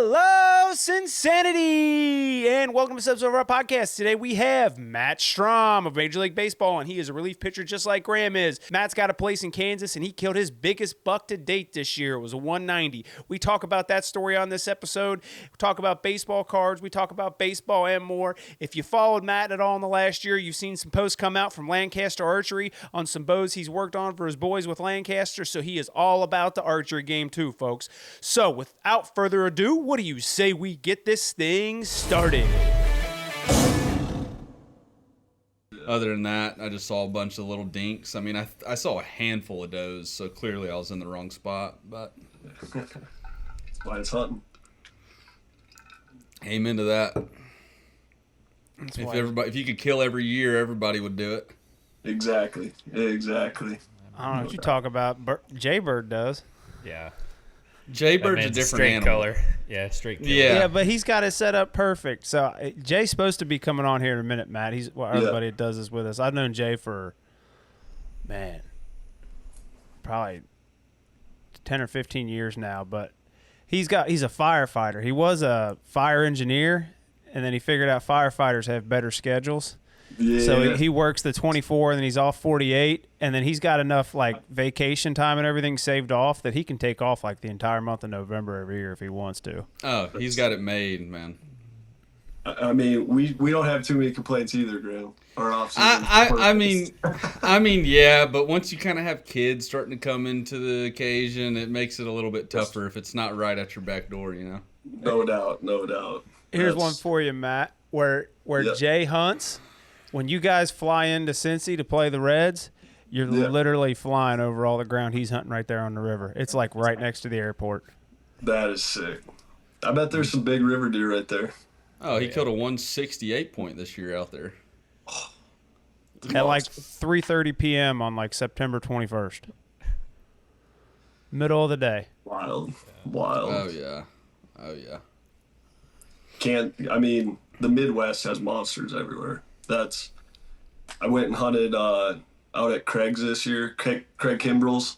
Hello, Cinsanity, and welcome to this episode of our podcast. Today we have Matt Strahm of Major League Baseball, and he is a relief pitcher just like Graham is. Matt's got a place in Kansas, and he killed his biggest buck to date this year. It was a 190. We talk about that story on this episode. We talk about baseball cards. We talk about baseball and more. If you followed Matt at all in the last year, you've seen some posts come out from Lancaster Archery on some bows he's worked on for his boys with Lancaster, so he is all about the archery game too, folks. So without further ado, what do you say we get this thing started? Other than that, I just saw a bunch of little dinks. I mean, I saw a handful of does, so clearly I was in the wrong spot. But that's why it's hunting. Amen to that. If you could kill every year, everybody would do it. Exactly. I don't know what you talk about. Jaybird does. Yeah. Jaybird's a different straight animal. color. Yeah, straight color. Yeah, but he's got it set up perfect. So Jay's supposed to be coming on here in a minute, Matt. Everybody that does this with us. I've known Jay for, probably 10 or 15 years now. But he's a firefighter. He was a fire engineer, and then he figured out firefighters have better schedules. Yeah. So he works the 24, and then he's off 48, and then he's got enough like vacation time and everything saved off that he can take off like the entire month of November every year if he wants to. Oh, he's got it made, man. I mean, we don't have too many complaints either, Graham. Our off-season. I mean, yeah, but once you kind of have kids starting to come into the occasion, it makes it a little bit tougher if it's not right at your back door, you know? No doubt. Here's one for you, Matt, where Jay hunts. When you guys fly into Cincy to play the Reds, you're literally flying over all the ground he's hunting right there on the river. It's like right next to the airport. That is sick. I bet there's some big river deer right there. Oh, he killed a 168 point this year out there. At like 3:30 p.m. on like September 21st. Middle of the day. Wild. Oh, yeah. The Midwest has monsters everywhere. I went and hunted out at Craig's this year, Craig Kimbrell's,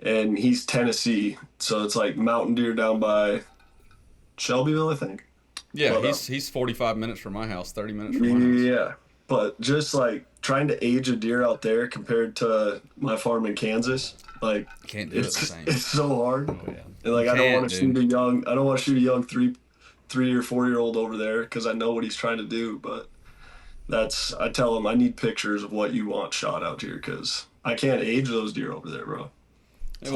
and he's Tennessee, so it's like mountain deer down by Shelbyville, I think. Yeah, he's 45 minutes from my house, 30 minutes from my house. Yeah, but just like trying to age a deer out there compared to my farm in Kansas, like can't do it the same. It's so hard. Oh, yeah. And like I don't want to shoot a young 3 or 4 year old over there because I know what he's trying to do, but. I tell them I need pictures of what you want shot out here because I can't age those deer over there, bro. I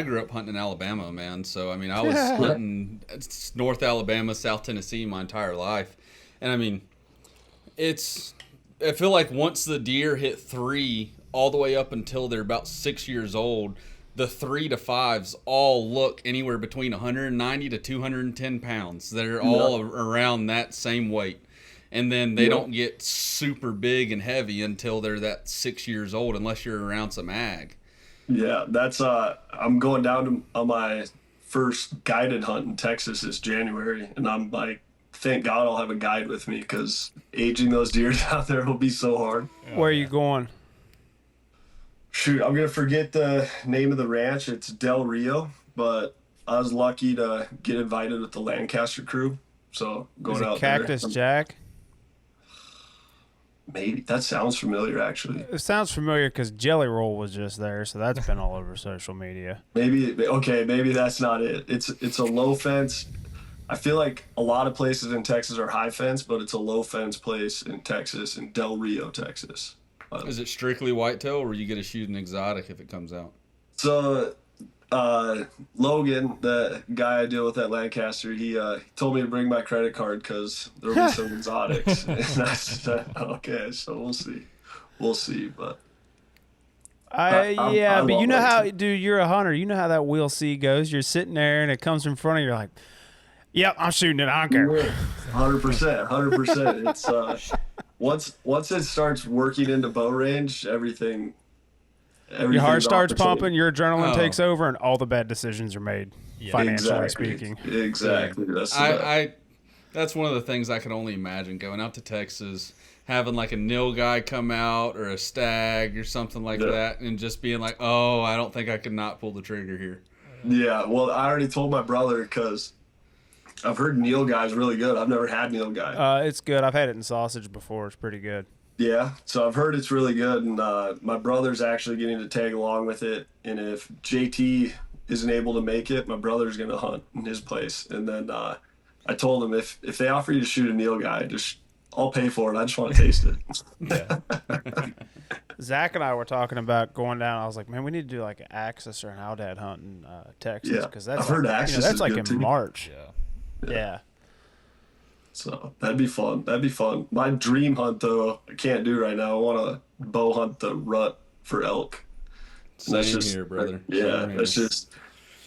grew up hunting in Alabama, man. So, I mean, I was hunting North Alabama, South Tennessee my entire life. And, I mean, I feel like once the deer hit 3 all the way up until they're about 6 years old, the 3 to 5s all look anywhere between 190 to 210 pounds. They're all around that same weight. And then they don't get super big and heavy until they're that 6 years old, unless you're around some ag. Yeah, that's I'm going down on my first guided hunt in Texas this January, and I'm like, thank God I'll have a guide with me because aging those deer out there will be so hard. Where are you going? Shoot, I'm gonna forget the name of the ranch. It's Del Rio, but I was lucky to get invited with the Lancaster crew, so going out there. Cactus Jack? Maybe. That sounds familiar, actually. It sounds familiar because Jelly Roll was just there, so that's been all over social media. Maybe that's not it. It's a low fence. I feel like a lot of places in Texas are high fence, but it's a low fence place in Texas, in Del Rio, Texas. Is it strictly whitetail, or you get to shoot an exotic if it comes out? So, Logan, the guy I deal with at Lancaster, he told me to bring my credit card because there'll be some exotics. And I said, okay, so we'll see. But but you know how, dude, you're a hunter. You know how that wheel C goes. You're sitting there and it comes in front of you. You're like, yep, I'm shooting it. I don't care. 100%. It's once it starts working into bow range, everything. Your heart starts pumping, your adrenaline takes over, and all the bad decisions are made, financially speaking. Exactly. That's one of the things I can only imagine, going out to Texas, having like a nil guy come out or a stag or something like that, and just being like, oh, I don't think I could not pull the trigger here. Yeah, well, I already told my brother because I've heard Neil Guy's really good. I've never had Neil Guy. It's good. I've had it in sausage before. It's pretty good. Yeah, so I've heard it's really good, and my brother's actually getting to tag along with it. And if JT isn't able to make it, my brother's gonna hunt in his place. And then I told him if they offer you to shoot a Neil Guy, I'll pay for it. I just want to taste it. Yeah. Zach and I were talking about going down. I was like, man, we need to do like an Axis or an Aldad hunt in Texas Yeah, because that's I've heard like, Axis that's is like good in too. March. Yeah. Yeah. So that'd be fun. That'd be fun. My dream hunt, though, I can't do right now. I want to bow hunt the rut for elk. And Same here, brother. Yeah, Same here. that's just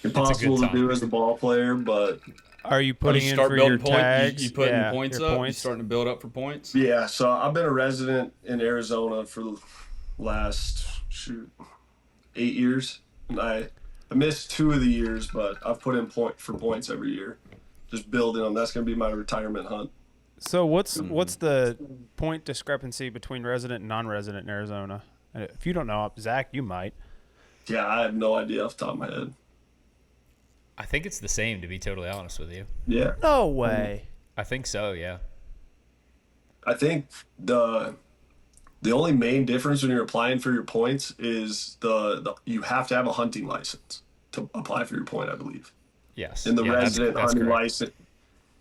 impossible to time. do as a ball player, but Are you Oh, putting you in start for your building points. tags? You putting Yeah, points your up. You points. starting to build up for points. yeah. So I've been a resident in Arizona for the last 8 years, and I missed 2 of the years, but I've put in points every year, just building them. That's gonna be my retirement hunt. So what's the point discrepancy between resident and non-resident in Arizona? If you don't know, Zach, you might. Yeah, I have no idea off the top of my head. I think it's the same, to be totally honest with you. Yeah, No way. I think so, yeah. I think the only main difference when you're applying for your points is the you have to have a hunting license to apply for your point, I believe. Yes. And the Yeah, resident that's hunting correct. license,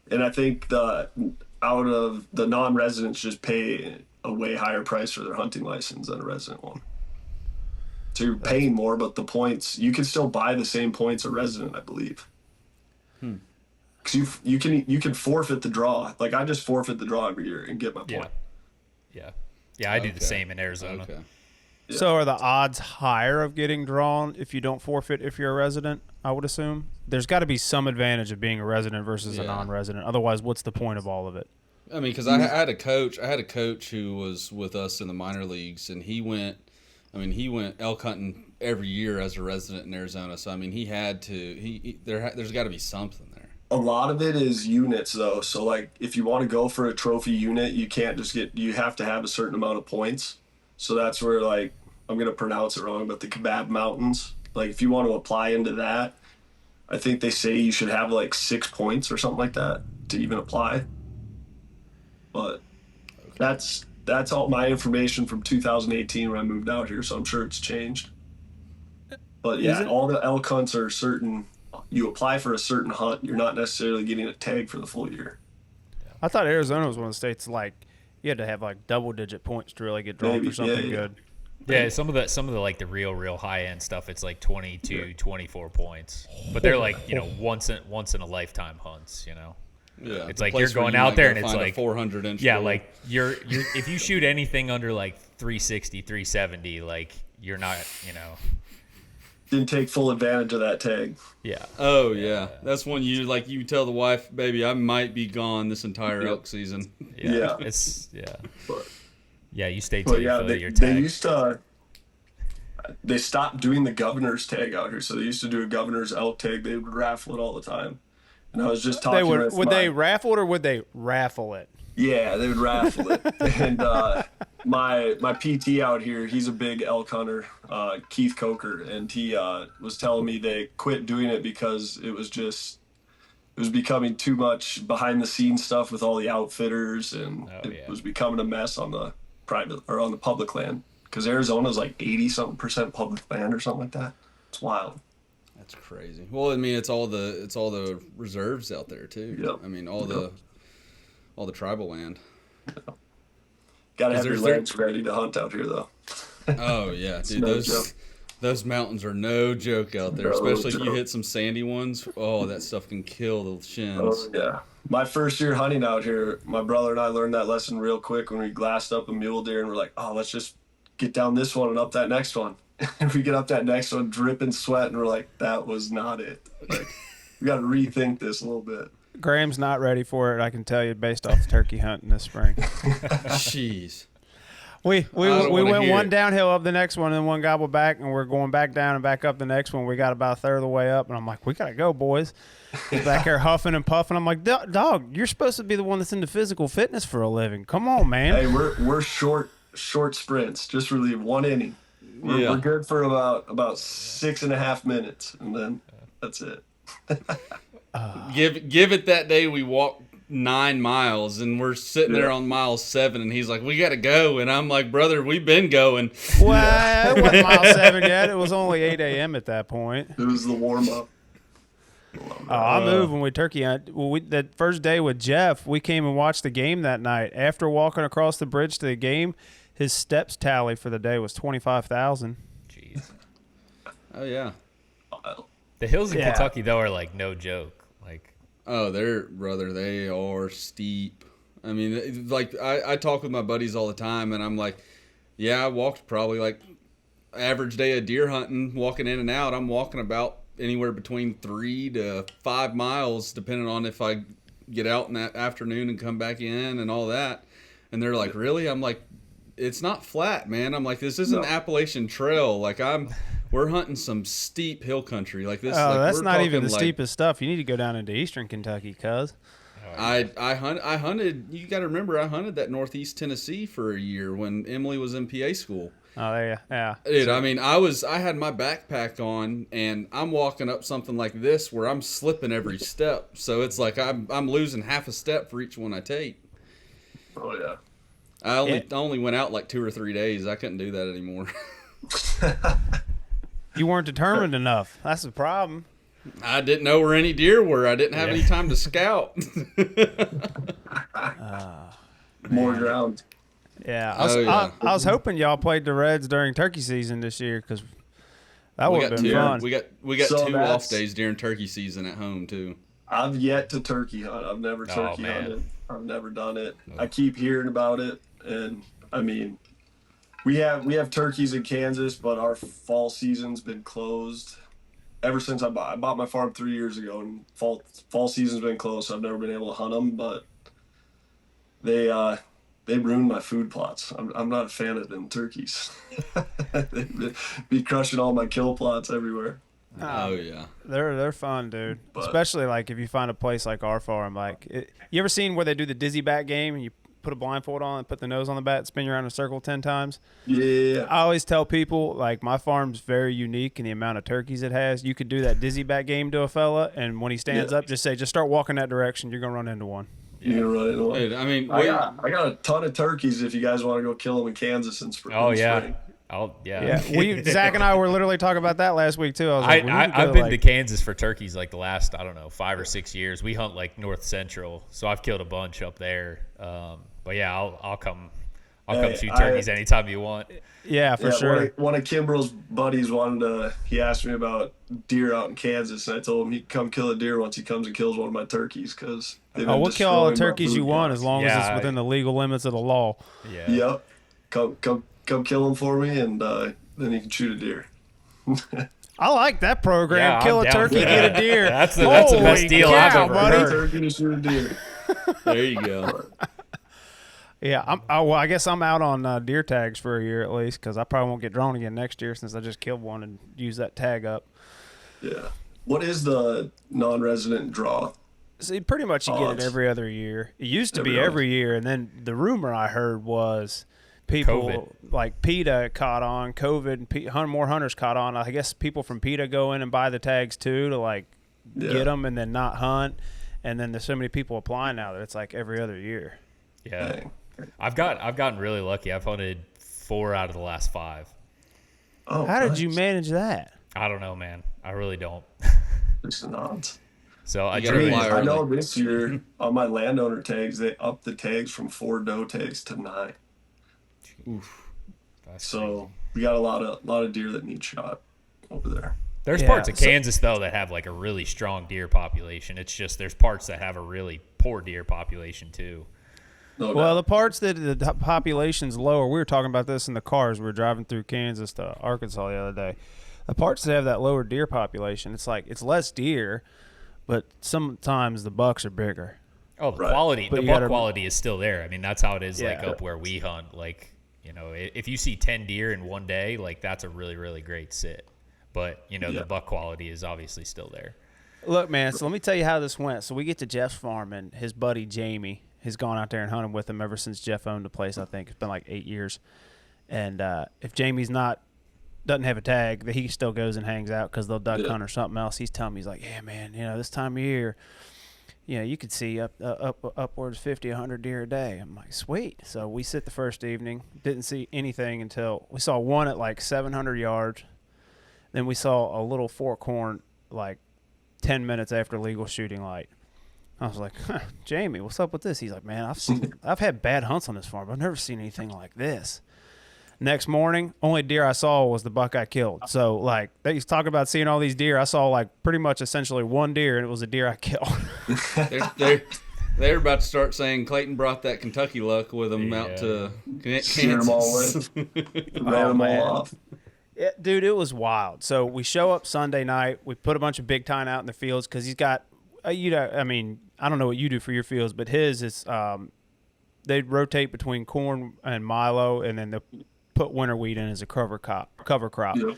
and I think out of the non-residents just pay a way higher price for their hunting license than a resident one. So you're paying more, but the points you can still buy the same points a resident, I believe. Because you can forfeit the draw. Like I just forfeit the draw every year and get my point. Yeah. Yeah, I do the Okay. same in Arizona. Okay. Yeah. So are the odds higher of getting drawn if you don't forfeit if you're a resident? I would assume there's got to be some advantage of being a resident versus a Yeah. non-resident. Otherwise, what's the point of all of it? I mean, because I had a coach. I had a coach who was with us in the minor leagues, and he went elk hunting every year as a resident in Arizona. So I mean, he had to. There's got to be something there. A lot of it is units though. So like if you want to go for a trophy unit, you can't just you have to have a certain amount of points. So that's where like I'm gonna pronounce it wrong, but the Kebab Mountains, like if you want to apply into that, I think they say you should have like 6 points or something like that to even apply. But that's all my information from 2018 when I moved out here, so I'm sure it's changed. But yeah, all the elk hunts are certain. You apply for a certain hunt, you're not necessarily getting a tag for the full year. I thought Arizona was one of the states like you had to have like double-digit points to really get drawn Maybe, for something yeah. good. Yeah, some of the like the real high end stuff, it's like 22, 24 points. But they're like, once in a lifetime hunts, Yeah, It's the like place you're where going you out might there go and it's find a like 400 inch. Yeah, bull. like you're if you shoot anything under like 360, 370, like you're not, Didn't take full advantage of that tag. yeah. Oh yeah, that's when you tell the wife, baby, I might be gone this entire elk season. Yeah. It's But, yeah, you stay till but you yeah, fill they your tag. used to. They stopped doing the governor's tag out here, so they used to do a governor's elk tag. They would raffle it all the time. And I was just talking. Would they raffle it or would they raffle it? Yeah, they would raffle it. And my PT out here, he's a big elk hunter, Keith Coker, and he was telling me they quit doing it because it was becoming too much behind the scenes stuff with all the outfitters, and it was becoming a mess on the private or on the public land. Because Arizona's like 80-something% public land or something like that. It's wild. That's crazy. Well, I mean, it's all the reserves out there too. Yep. I mean, all the tribal land. Got to have your there's- legs ready to hunt out here, though. Oh yeah, dude, no joke. those mountains are no joke out there. No Especially if you joke. hit some sandy ones. Oh, that stuff can kill the shins. Oh, yeah. My first year hunting out here, my brother and I learned that lesson real quick when we glassed up a mule deer, and we're like, oh, let's just get down this one and up that next one. And we get up that next one, dripping sweat, and we're like, that was not it. Like, we got to rethink this a little bit. Graham's not ready for it, I can tell you, based off the turkey hunting this spring. Jeez. We don't wanna went hear one it. downhill up the next one and one gobble back, and we're going back down and back up the next one. We got about a third of the way up, and I'm like, we got to go, boys. He's back here huffing and puffing. I'm like, dog, you're supposed to be the one that's into physical fitness for a living. Come on, man. Hey, we're short sprints, just really 1 inning. We're good for about 6.5 minutes, and then that's it. Give it that day we walked 9 miles and we're sitting there on mile 7 and he's like, we got to go. And I'm like, brother, we've been going. Well, it wasn't mile 7 yet. It was only 8 a.m. at that point. It was the warm up. I moved when we turkey hunt. Well, that first day with Jeff, we came and watched the game that night. After walking across the bridge to the game, his steps tally for the day was 25,000. Jeez. Oh, yeah. The hills in Kentucky, though, are like no joke. Like, oh, they are steep. I mean, like, I talk with my buddies all the time, and I'm like, yeah, I walked probably like average day of deer hunting, walking in and out. I'm walking about anywhere between 3 to 5 miles, depending on if I get out in that afternoon and come back in and all that. And they're like, really? I'm like, it's not flat, man. I'm like, this isn't Appalachian Trail. Like, we're hunting some steep hill country like this. Oh, like, that's we're not even the like, steepest stuff. You need to go down into eastern Kentucky, cuz. I hunted. You got to remember, I hunted that northeast Tennessee for a year when Emily was in PA school. Oh, yeah. Dude, I mean, I had my backpack on, and I'm walking up something like this where I'm slipping every step. So it's like I'm losing half a step for each one I take. Oh yeah. I only went out like 2 or 3 days. I couldn't do that anymore. You weren't determined enough. That's the problem. I didn't know where any deer were. I didn't have any time to scout. More ground. Yeah, I was hoping y'all played the Reds during turkey season this year because that would have been fun. We got So 2 off days during turkey season at home too. I've yet to turkey hunt. I've never turkey hunted. I've never done it. I keep hearing about it, and I mean, we have turkeys in Kansas, but our fall season's been closed ever since I bought my farm 3 years ago, and fall season's been closed, so I've never been able to hunt them. But they ruined my food plots. I'm not a fan of them turkeys. They'd be crushing all my kill plots everywhere. Oh yeah, they're fun, dude. Especially like if you find a place like our farm. Like, you ever seen where they do the dizzy bat game and you put a blindfold on and put the nose on the bat, spin you around in a circle 10 times? Yeah. I always tell people, like, my farm's very unique in the amount of turkeys it has. You could do that dizzy bat game to a fella, and when he stands up, just start walking that direction. You're gonna run into one. You're gonna run into one. Dude, I mean, I got a ton of turkeys if you guys want to go kill them in Kansas in spring. oh yeah. Spring. Yeah. Zach and I were literally talking about that last week too. I was like, I've been to Kansas for turkeys like the last 5 or 6 years. We hunt like north central, so I've killed a bunch up there. But yeah, I'll come shoot turkeys anytime you want. Yeah, for sure. One of Kimbrel's buddies he asked me about deer out in Kansas, and I told him he can come kill a deer once he comes and kills one of my turkeys because we'll kill all the turkeys you want as long as it's within the legal limits of the law. Yeah. Yep. Come kill them for me, and then you can shoot a deer. I like that program. Yeah, Kill I'm a down turkey, for get a that. deer. That's the best deal I've ever heard. Turkey to shoot a deer. there you go. Yeah, I guess I'm out on deer tags for a year at least because I probably won't get drawn again next year since I just killed one and used that tag up. Yeah. What is the non-resident draw? See, pretty much you get it every other year. It used to be every year, and then the rumor I heard was people COVID. like PETA caught on, COVID, and more hunters caught on. I guess people from PETA go in and buy the tags too to get them and then not hunt. And then there's so many people applying now that it's like every other year. Yeah. Dang. I've gotten really lucky. I've hunted 4 out of the last 5. Oh, How did you manage that? I don't know, man. I really don't. It's not. So I I know this year on my landowner tags, they upped the tags from 4 doe tags to 9. Oof. So we got a lot of deer that need shot over there. There's parts of Kansas though that have like a really strong deer population. It's just there's parts that have a really poor deer population too. Well, the parts that the population's lower, we were talking about this in the cars. We were driving through Kansas to Arkansas the other day. The parts that have that lower deer population, it's like it's less deer, but sometimes the bucks are bigger. Oh, the quality, But the buck quality is still there. I mean, that's how it is like up where we hunt. Like, you know, if you see 10 deer in one day, like that's a really, really great sit. But, you know, the buck quality is obviously still there. Look, man, so let me tell you how this went. So we get to Jeff's farm, and his buddy Jamie has gone out there and hunted with him ever since Jeff owned the place, I think. It's been like 8 years. And if Jamie's not doesn't have a tag, that he still goes and hangs out because they'll duck hunt or something else. He's telling me, he's like, yeah, man, this time of year, you could see upwards 50, 100 deer a day. I'm like, sweet. So we sit the first evening, didn't see anything until we saw one at like 700 yards. Then we saw a little fork horn like 10 minutes after legal shooting light. I was like, Jamie, what's up with this? He's like, man, I've had bad hunts on this farm, but I've never seen anything like this. Next morning, only deer I saw was the buck I killed. So, like, they used to talk about seeing all these deer. I saw, like, pretty much essentially one deer, and it was a deer I killed. They're about to start saying Clayton brought that Kentucky luck with him out to Kansas. Steer them all away. Ran them all off. Yeah, dude, it was wild. So we show up Sunday night. We put a bunch of big tine out in the fields because he's got, I don't know what you do for your fields, but his is they rotate between corn and milo, and then they put winter wheat in as a cover crop. Yeah.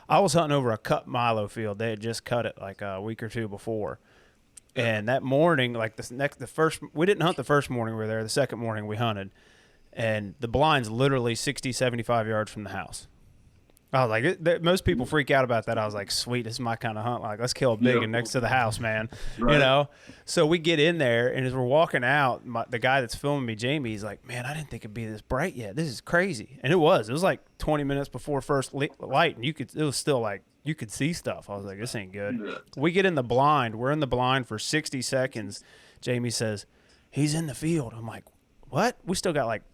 I was hunting over a cut milo field. They had just cut it like a week or two before. And that morning, like we didn't hunt the first morning we were there. The second morning we hunted. And the blind's literally 60, 75 yards from the house. I was like, most people freak out about that. I was like, sweet, this is my kind of hunt. Like, let's kill a big one next to the house, man. Right. So we get in there, and as we're walking out, the guy that's filming me, Jamie, he's like, man, I didn't think it'd be this bright yet. This is crazy. And it was. It was like 20 minutes before first light, and it was still like, you could see stuff. I was like, this ain't good. Yeah. We get in the blind. We're in the blind for 60 seconds. Jamie says, he's in the field. I'm like, what? We still got like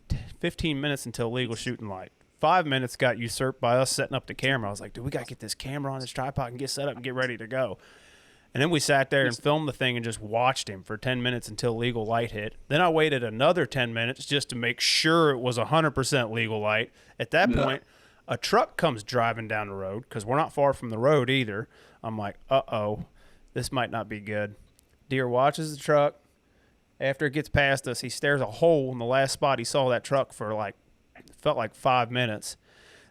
15 minutes until legal shooting light. 5 minutes got usurped by us setting up the camera. I was like, dude, we got to get this camera on this tripod and get set up and get ready to go. And then we sat there and filmed the thing and just watched him for 10 minutes until legal light hit. Then I waited another 10 minutes just to make sure it was 100% legal light. At that point, a truck comes driving down the road because we're not far from the road either. I'm like, uh-oh, this might not be good. Deer watches the truck. After it gets past us, he stares a hole in the last spot he saw that truck for felt like 5 minutes.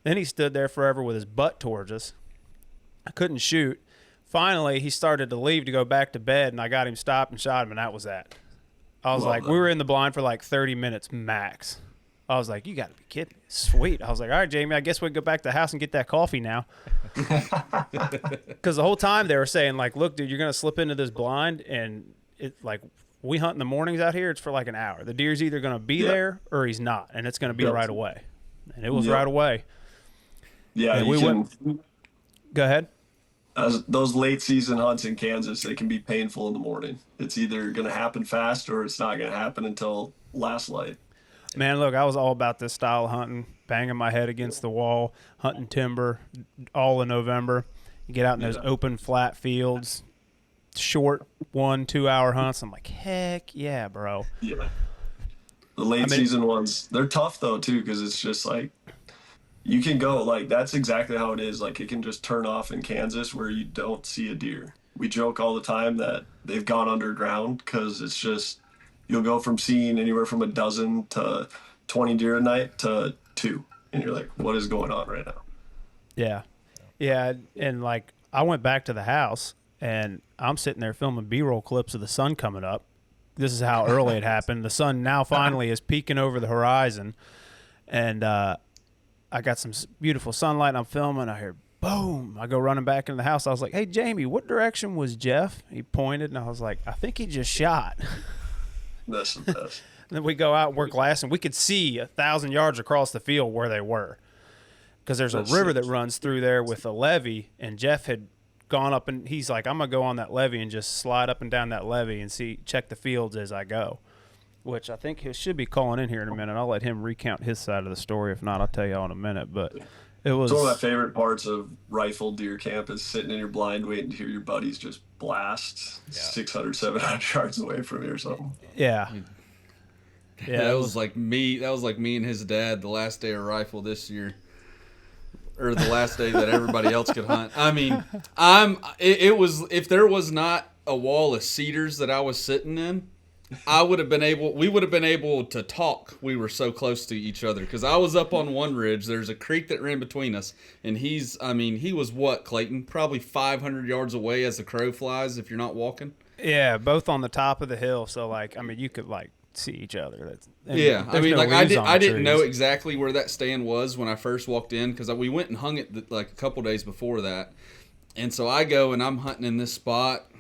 Then he stood there forever with his butt towards us. I couldn't shoot. Finally, he started to leave to go back to bed, and I got him stopped and shot him, and that was that. I was we were in the blind for like 30 minutes max. I was like, you got to be kidding me. Sweet. I was like, all right, Jamie, I guess we can go back to the house and get that coffee now. Because the whole time they were saying, like, look, dude, you're going to slip into this blind, and we hunt in the mornings out here. It's for like an hour. The deer's either going to be there or he's not, and it's going to be right away. And it was right away. Yeah, and Go ahead. Those late season hunts in Kansas, they can be painful in the morning. It's either going to happen fast or it's not going to happen until last light. Man, look, I was all about this style of hunting, banging my head against the wall, hunting timber all in November. You get out in those open, flat fields, short 1-2 hour hunts. I'm like, heck yeah, bro. Yeah. The late season ones, they're tough though too, because it's just like you can go like that's exactly how it is. Like it can just turn off in Kansas where you don't see a deer. We joke all the time that they've gone underground because it's just you'll go from seeing anywhere from a dozen to 20 deer a night to 2, and you're like, what is going on right now? Yeah, and like I went back to the house. And I'm sitting there filming B-roll clips of the sun coming up. This is how early it happened. The sun now finally is peeking over the horizon. And I got some beautiful sunlight, and I'm filming. I hear, boom. I go running back into the house. I was like, hey, Jamie, what direction was Jeff? He pointed, and I was like, I think he just shot. That's the best. And then we go out and we're glassing. We could see 1,000 yards across the field where they were. Because there's a river that runs through there with a levee, and Jeff had gone up, and he's like, I'm gonna go on that levee and just slide up and down that levee and check the fields as I go, which I think he should be calling in here in a minute. I'll let him recount his side of the story. If not, I'll tell you all in a minute. But it was one of my favorite parts of rifle deer camp is sitting in your blind waiting to hear your buddies just blast 600, 700 yards away from you or something. Yeah, that was like me and his dad the last day of rifle this year. Or the last day that everybody else could hunt. I mean, it was, if there was not a wall of cedars that I was sitting in, we would have been able to talk. We were so close to each other because I was up on one ridge. There's a creek that ran between us, and he was what, Clayton? Probably 500 yards away as the crow flies if you're not walking. Yeah, both on the top of the hill. So you could see each other. Yeah, I mean, no like leaves on I the didn't know trees. exactly where that stand was when I first walked in because we went and hung it like a couple days before that, and so I go and I'm hunting in this spot,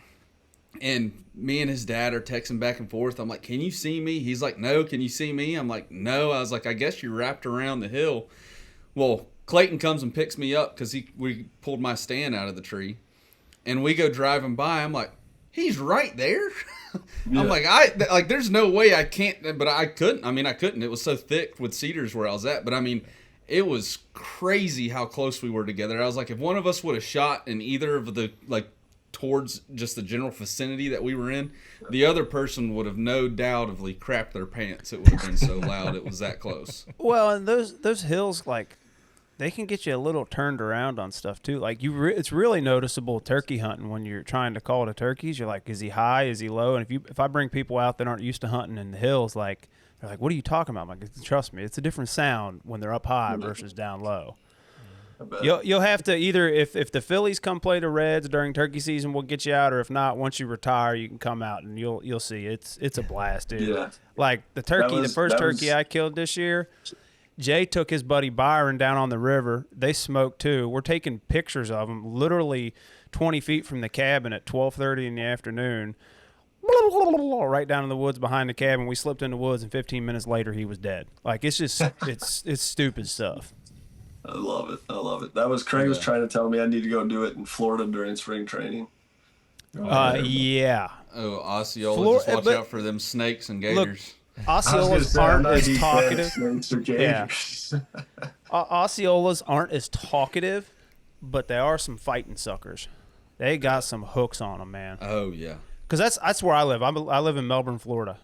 and me and his dad are texting back and forth. I'm like, "Can you see me?" He's like, "No." "Can you see me?" I'm like, "No." I was like, "I guess you're wrapped around the hill." Well, Clayton comes and picks me up because we pulled my stand out of the tree, and we go driving by. I'm like, "He's right there." Yeah. I'm like, there's no way I can't, but I couldn't. I mean, I couldn't. It was so thick with cedars where I was at. But I mean, it was crazy how close we were together. I was like, if one of us would have shot in either of the, like, towards just the general vicinity that we were in, the other person would have no doubtly crapped their pants. It would have been so loud. It was that close. Well, and those hills, like, they can get you a little turned around on stuff too. Like it's really noticeable turkey hunting when you're trying to call to turkeys. You're like, is he high? Is he low? And if I bring people out that aren't used to hunting in the hills, like they're like, what are you talking about? I'm like, trust me, it's a different sound when they're up high versus down low. You'll have to either if the Phillies come play the Reds during turkey season, we'll get you out, or if not, once you retire, you can come out and you'll see it's a blast, dude. Yeah. Like the first turkey I killed this year. Jay took his buddy Byron down on the river. They smoked too. We're taking pictures of them literally 20 feet from the cabin at 12:30 in the afternoon. Right down in the woods behind the cabin. We slipped in the woods, and 15 minutes later, he was dead. Like, it's just, it's stupid stuff. I love it. I love it. That was Craig was trying to tell me I need to go do it in Florida during spring training. Yeah. Oh, Osceola, just watch out for them snakes and gators. Osceolas aren't as talkative. Yeah. Osceolas aren't as talkative, but they are some fighting suckers. They got some hooks on them, man. Oh, yeah. Because that's where I live. I live in Melbourne, Florida.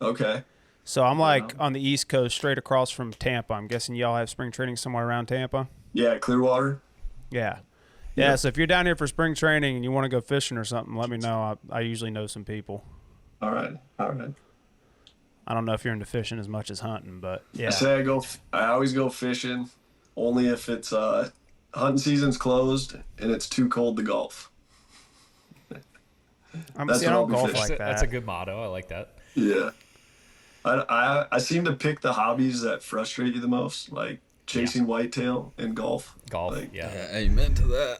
Okay. So I'm like on the East Coast, straight across from Tampa. I'm guessing y'all have spring training somewhere around Tampa? Yeah, Clearwater. Yeah. Yeah, so if you're down here for spring training and you want to go fishing or something, let me know. I usually know some people. All right. I don't know if you're into fishing as much as hunting, but yeah. I always go fishing only if it's hunting season's closed and it's too cold to golf. I don't golf like that. That's a good motto. I like that. Yeah. I seem to pick the hobbies that frustrate you the most, like chasing whitetail and golf. Like, yeah. Amen to that.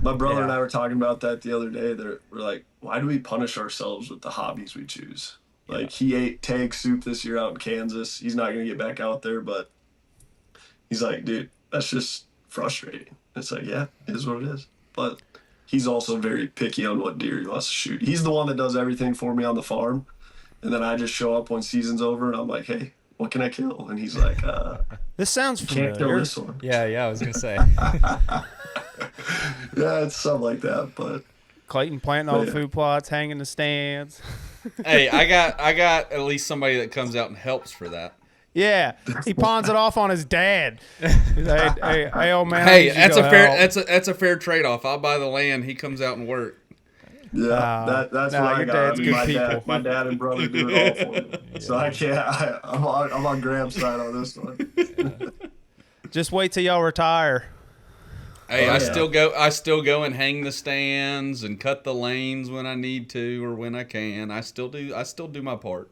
My brother and I were talking about that the other day. We're like, why do we punish ourselves with the hobbies we choose? Like, he ate tag soup this year out in Kansas. He's not going to get back out there, but he's like, dude, that's just frustrating. It's like, yeah, it is what it is. But he's also very picky on what deer he wants to shoot. He's the one that does everything for me on the farm. And then I just show up when season's over, and I'm like, hey, what can I kill? And he's like, this sounds familiar. can't kill this one. Yeah, I was going to say. Yeah, it's something like that, but Clayton planting all the food plots, hanging the stands. Hey, I got at least somebody that comes out and helps for that. Yeah, he pawns it off on his dad. He's like, hey, old man. Hey, that's a fair trade off. I'll buy the land. He comes out and work. Yeah, that's what I got. I mean, my dad and brother do it all for me. Yeah. So I can't. I'm on Graham's side on this one. Just wait till y'all retire. Hey, I still go and hang the stands and cut the lanes when I need to or when I can. I still do my part.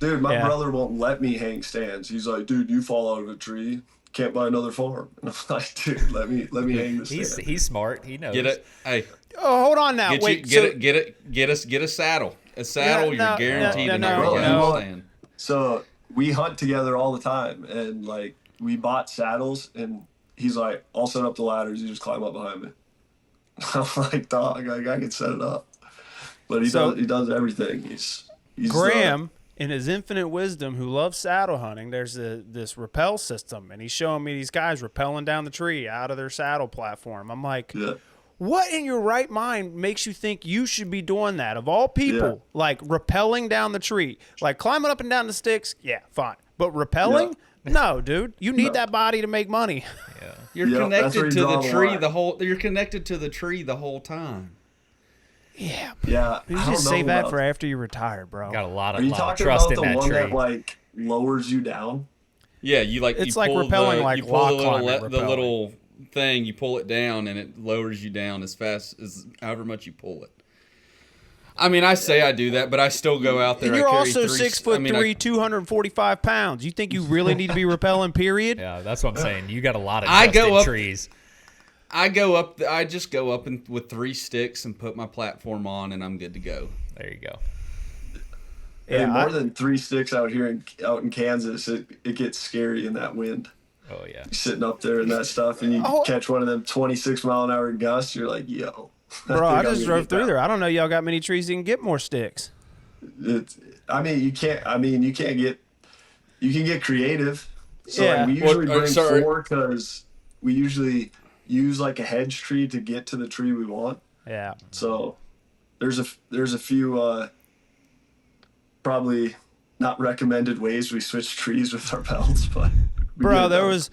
Dude, my brother won't let me hang stands. He's like, dude, you fall out of a tree, can't buy another farm. And I'm like, dude, let me hang the stand. He's smart. He knows. Get it? Hey. Oh, hold on now. Get a saddle. A saddle. You're guaranteed to never get a stand. So we hunt together all the time, and like we bought saddles, and he's like, I'll set up the ladders. You just climb up behind me. I'm like, dog, I can set it up. But he does everything. He's Graham, in his infinite wisdom, who loves saddle hunting, there's this rappel system, and he's showing me these guys rappelling down the tree out of their saddle platform. I'm like, what in your right mind makes you think you should be doing that? Of all people, like rappelling down the tree, like climbing up and down the sticks, yeah, fine. But rappelling? No, dude. You need that body to make money. Yeah. You're connected to the tree you're connected to the tree the whole time. Yeah. Yeah. You just save that for after you retire, bro. Got a lot of Are trust you talking about in that the one tree. that like lowers you down? Yeah, it's like rappelling, like you pull the little thing, you pull it down, and it lowers you down as fast as however much you pull it. I mean, I say I do that, but I still go out there. And you're I carry also three, 6'3", 245 pounds. You think you really need to be repelling? Period. Yeah, that's what I'm saying. You got a lot of I trusted go up- trees. I go up. I just go up with 3 sticks and put my platform on, and I'm good to go. There you go. And more than 3 sticks out here out in Kansas, it gets scary in that wind. Oh yeah. You're sitting up there and that stuff, and you catch one of them 26-mile-an-hour gusts. You're like, yo. Bro, I just drove through there. I don't know y'all got many trees you can get more sticks. You can get creative. So Yeah. like, we usually bring sorry. 4 because we usually use like a hedge tree to get to the tree we want. Yeah. So there's a few probably not recommended ways we switch trees with our belts, but Bro, there was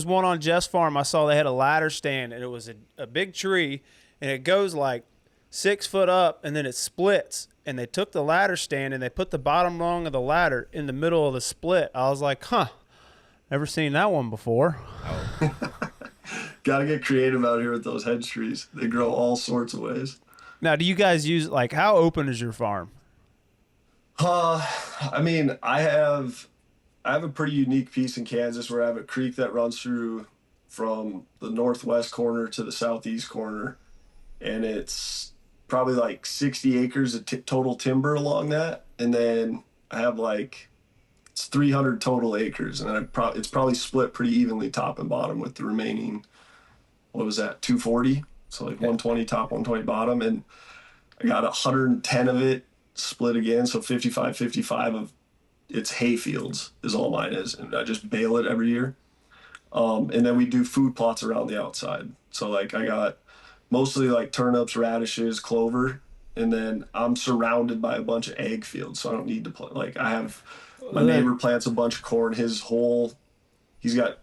one on Jeff's farm. I saw they had a ladder stand, and it was a big tree, and it goes like 6 foot up, and then it splits. And they took the ladder stand and they put the bottom rung of the ladder in the middle of the split. I was like, never seen that one before. Gotta get creative out here with those hedge trees. They grow all sorts of ways. Now, do you guys use, like, how open is your farm? I mean, I have a pretty unique piece in Kansas where I have a creek that runs through from the northwest corner to the southeast corner, and it's probably like 60 acres of total timber along that, and then I have it's 300 total acres, and it's probably split pretty evenly top and bottom with the remaining, what was that, 240? So like 120 top, 120 bottom, and I got 110 of it split again, so 55 of it's hay fields is all mine is, and I just bale it every year. And then we do food plots around the outside. So like I got mostly like turnips, radishes, clover, and then I'm surrounded by a bunch of egg fields, so I don't need to plant. Like I have my neighbor plants a bunch of corn. He's got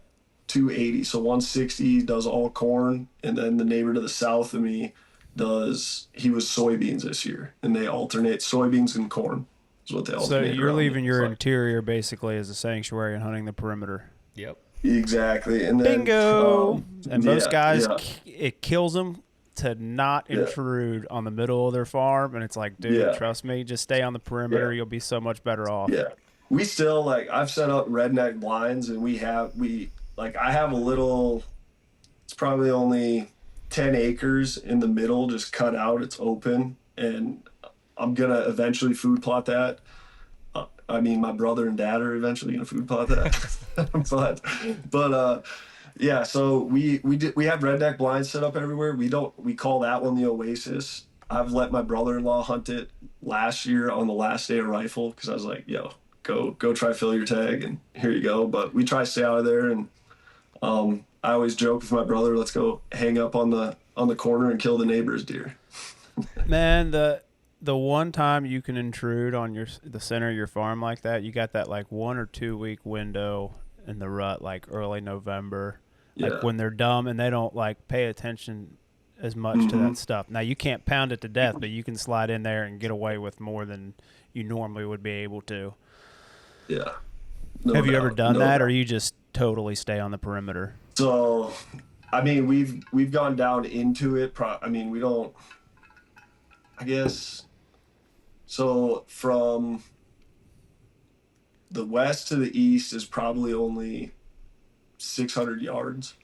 280, so 160 does all corn, and then the neighbor to the south of me was soybeans this year, and they alternate soybeans and corn. Is what they alternate. So you're leaving your like, interior basically as a sanctuary and hunting the perimeter. Yep. Exactly, and then Bingo. And most guys, yeah. it kills them to not intrude on the middle of their farm, and it's like, dude, trust me, just stay on the perimeter. You'll be so much better off. Yeah, we still I've set up redneck blinds, and I have a little. It's probably only 10 acres in the middle, just cut out. It's open, and I'm gonna eventually food plot that. I mean, my brother and dad are eventually gonna food plot that, but yeah. So we have redneck blinds set up everywhere. We call that one the Oasis. I've let my brother-in-law hunt it last year on the last day of rifle because I was like, yo, go try fill your tag, and here you go. But we try to stay out of there, and I always joke with my brother, let's go hang up on the corner and kill the neighbor's deer. Man, the one time you can intrude on the center of your farm like that, you got that like 1 or 2 week window in the rut, like early November, like when they're dumb and they don't like pay attention as much to that stuff. Now you can't pound it to death, but you can slide in there and get away with more than you normally would be able to. Yeah. Have you ever done that, or you just totally stay on the perimeter? So, I mean, we've gone down into it. We don't. I guess. So from the west to the east is probably only 600 yards,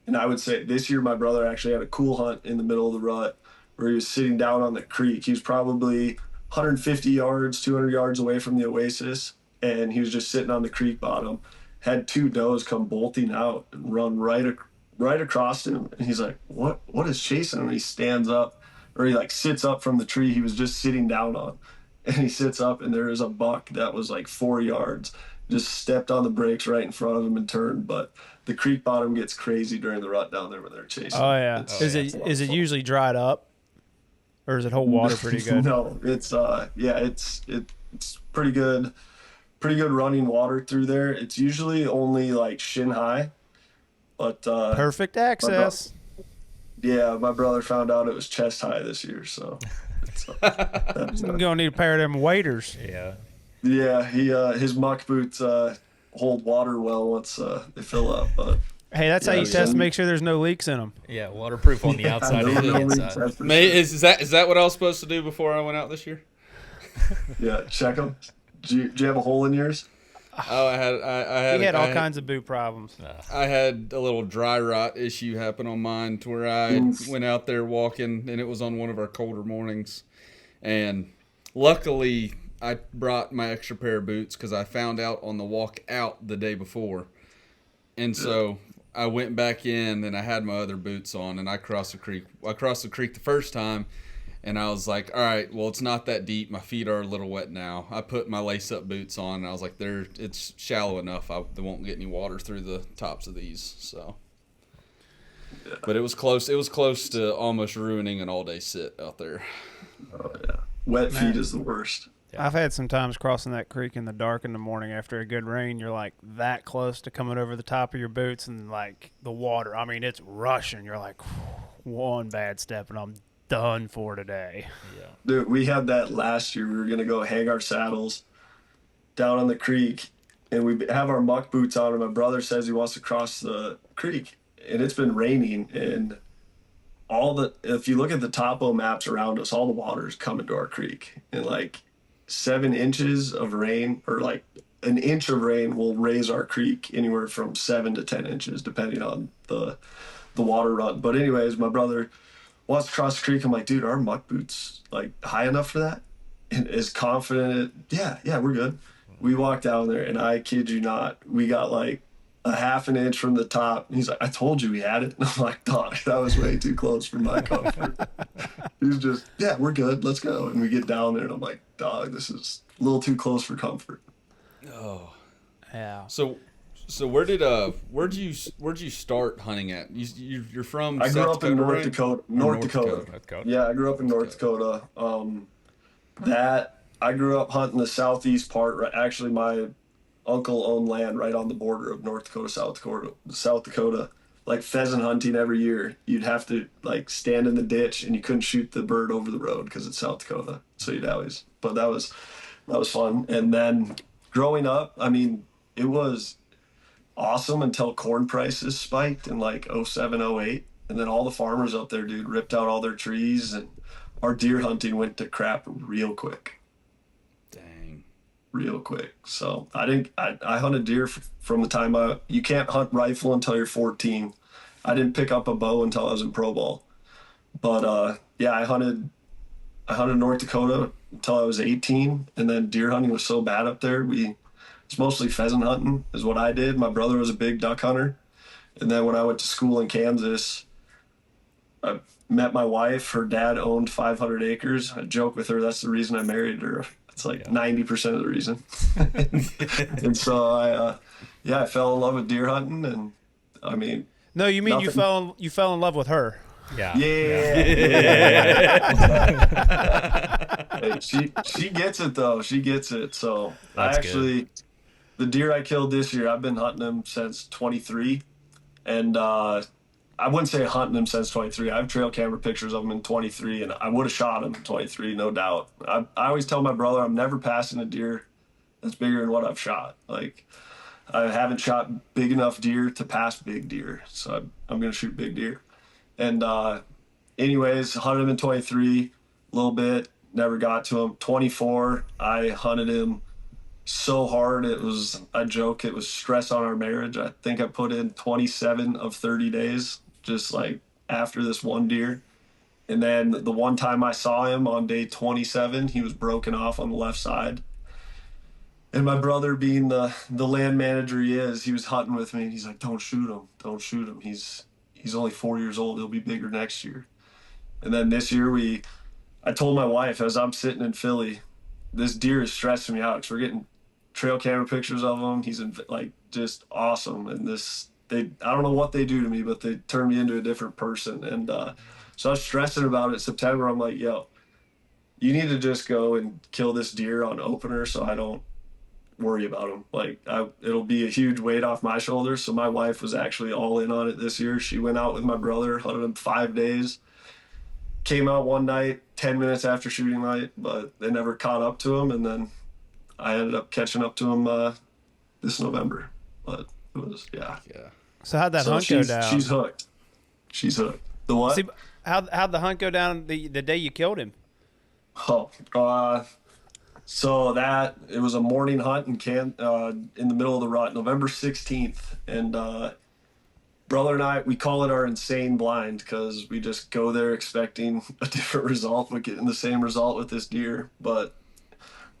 and I would say this year my brother actually had a cool hunt in the middle of the rut where he was sitting down on the creek. He was probably 150 yards, 200 yards away from the Oasis, and he was just sitting on the creek bottom. Had 2 does come bolting out and run right across him, and he's like, "What is chasing him?" And he stands up, or he sits up from the tree he was just sitting down on, and he sits up, and there is a buck that was 4 yards, just stepped on the brakes right in front of him and turned. But the creek bottom gets crazy during the rut down there when they're chasing. Oh yeah, is it usually dried up, or does it hold water pretty good? No, it's it's pretty good. Pretty good running water through there. It's usually only shin high, but perfect access. My brother found out it was chest high this year, so I'm gonna need a pair of them waders. Yeah, he his muck boots hold water well once they fill up. But Hey, that's how you test to make sure there's no leaks in them. Yeah, waterproof on the outside and the inside. Is that what I was supposed to do before I went out this year? Yeah, check them. Do you have a hole in yours? Oh, I had. He had all kinds of boot problems. I had a little dry rot issue happen on mine to where I went out there walking, and it was on one of our colder mornings. And luckily, I brought my extra pair of boots because I found out on the walk out the day before. And so I went back in, and I had my other boots on, and I crossed the creek. I crossed the creek the first time, and I was like, all right, well, it's not that deep. My feet are a little wet now. I put my lace-up boots on, and I was like, it's shallow enough. They won't get any water through the tops of these. So, but it was close. It was close to almost ruining an all-day sit out there. Oh, yeah. Wet feet is the worst. I've had some times crossing that creek in the dark in the morning after a good rain. You're like that close to coming over the top of your boots, and like the water, I mean, it's rushing. You're like, one bad step and I'm done for today. Yeah. Dude, we had that last year. We were going to go hang our saddles down on the creek, and we have our muck boots on, and my brother says he wants to cross the creek, and it's been raining, and if you look at the topo maps around us, all the water's coming to our creek, and like 7 inches of rain, or like an inch of rain, will raise our creek anywhere from 7 to 10 inches, depending on the water run. But anyways, my brother wants to cross the creek. I'm like, dude, are muck boots like high enough for that? And is confident, yeah, we're good. We walked down there, and I kid you not, we got like a half an inch from the top. And he's like, I told you we had it. And I'm like, dog, that was way too close for my comfort. He's just, yeah, we're good. Let's go. And we get down there, and I'm like, dog, this is a little too close for comfort. Oh, yeah. So where'd you start hunting at? You're from? I grew South up in Dakota, North right? Dakota. North Dakota. Yeah, I grew up in North Dakota. I grew up hunting the southeast part. Actually, my uncle owned land right on the border of North Dakota, South Dakota. Like pheasant hunting every year, you'd have to like stand in the ditch, and you couldn't shoot the bird over the road because it's South Dakota. So you'd always. But that was fun. And then growing up, I mean, it was awesome until corn prices spiked in like 07, 08. And then all the farmers up there, dude, ripped out all their trees, and our deer hunting went to crap real quick. Dang. Real quick. So I hunted deer from the time you can't hunt rifle until you're 14. I didn't pick up a bow until I was in pro ball. But yeah, I hunted North Dakota until I was 18, and then deer hunting was so bad up there. It's mostly pheasant hunting is what I did. My brother was a big duck hunter. And then when I went to school in Kansas, I met my wife. Her dad owned 500 acres. I joke with her, that's the reason I married her. It's like 90% of the reason. And so I fell in love with deer hunting, and I mean. No, you mean you fell in love with her. Yeah. Hey, she gets it though. She gets it. So That's good. The deer I killed this year, I've been hunting them since 23, and I wouldn't say hunting them since 23. I have trail camera pictures of them in 23, and I would have shot them in 23, no doubt. I always tell my brother I'm never passing a deer that's bigger than what I've shot. Like, I haven't shot big enough deer to pass big deer, so I'm going to shoot big deer. And anyways, hunted him in 23 a little bit, never got to him. 24, I hunted him so hard, I joke, it was stress on our marriage. I think I put in 27 of 30 days, just like after this one deer. And then the one time I saw him on day 27, he was broken off on the left side. And my brother, being the land manager he is, he was hunting with me, and he's like, don't shoot him. He's only 4 years old. He'll be bigger next year. And then this year I told my wife, as I'm sitting in Philly, this deer is stressing me out because we're getting trail camera pictures of him. He's like just awesome. And I don't know what they do to me, but they turn me into a different person. And so I was stressing about it. September, I'm like, yo, you need to just go and kill this deer on opener so I don't worry about him. Like, it'll be a huge weight off my shoulders. So my wife was actually all in on it this year. She went out with my brother, hunted him 5 days, came out one night 10 minutes after shooting light, but they never caught up to him. And then I ended up catching up to him this November. But it was, yeah. So how'd that So hunt go down? she's hooked. She's hooked. The what? See, how'd the hunt go down the day you killed him? Oh, so that it was a morning hunt in the middle of the rut, November 16th, and brother and I, we call it our insane blind because we just go there expecting a different result, but getting the same result with this deer. But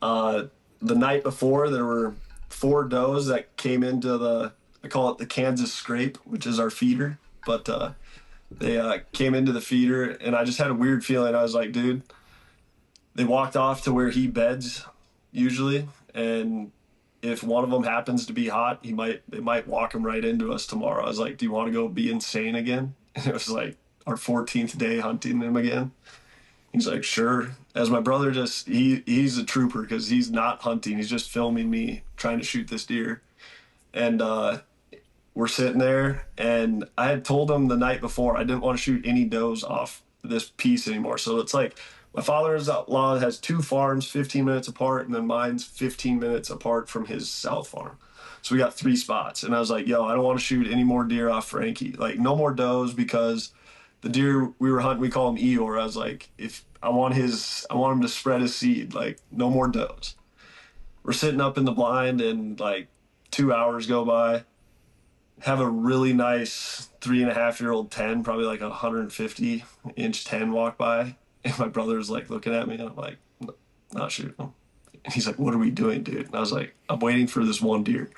the night before, there were 4 does that came into I call it the Kansas scrape, which is our feeder, but they came into the feeder, and I just had a weird feeling. I was like, dude, they walked off to where he beds usually, and if one of them happens to be hot, they might walk him right into us tomorrow. I was like, do you want to go be insane again? And it was like our 14th day hunting him again. He's like, sure. As my brother he's a trooper because he's not hunting. He's just filming me trying to shoot this deer. And we're sitting there, and I had told him the night before I didn't want to shoot any does off this piece anymore. So it's like my father-in-law has 2 farms 15 minutes apart, and then mine's 15 minutes apart from his south farm. So we got 3 spots. And I was like, yo, I don't want to shoot any more deer off Frankie. Like, no more does, because the deer we were hunting, we call him Eeyore. I was like, if I want him to spread his seed, like, no more does. We're sitting up in the blind, and like 2 hours go by. Have a really nice 3.5-year-old 10, probably like a 150-inch 10 walk by. And my brother's like looking at me, and I'm like, not shooting him. And he's like, what are we doing, dude? And I was like, I'm waiting for this one deer.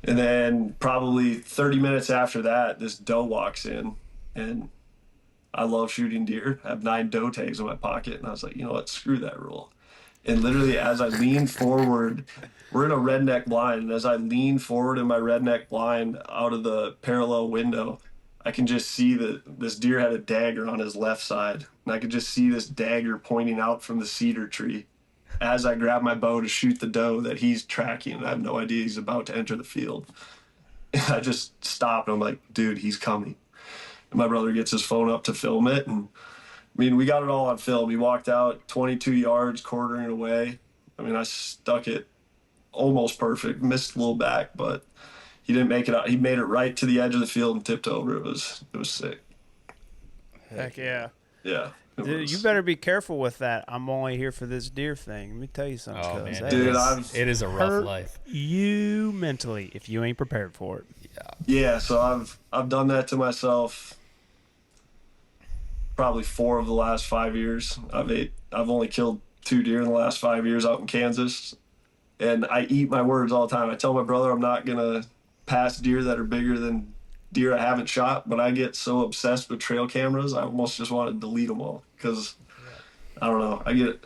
And then probably 30 minutes after that, this doe walks in, and I love shooting deer. I have 9 doe tags in my pocket. And I was like, you know what? Screw that rule. And literally, as I lean forward, we're in a redneck blind. And as I lean forward in my redneck blind out of the parallel window, I can just see that this deer had a dagger on his left side. And I could just see this dagger pointing out from the cedar tree as I grab my bow to shoot the doe that he's tracking. And I have no idea he's about to enter the field. And I just stopped. And I'm like, dude, he's coming. And my brother gets his phone up to film it. And I mean, we got it all on film. He walked out 22 yards, quartering away. I mean, I stuck it almost perfect, missed a little back, but he didn't make it out. He made it right to the edge of the field and tipped over. It was sick. Heck yeah. Yeah. Dude, you better be careful with that. I'm only here for this deer thing. Let me tell you something. Oh man, dude, it is a rough hurt life. You mentally if you ain't prepared for it. Yeah, so I've done that to myself probably 4 of the last 5 years. I've only killed 2 deer in the last 5 years out in Kansas. And I eat my words all the time. I tell my brother I'm not gonna pass deer that are bigger than deer I haven't shot, but I get so obsessed with trail cameras, I almost just want to delete them all because I don't know. I get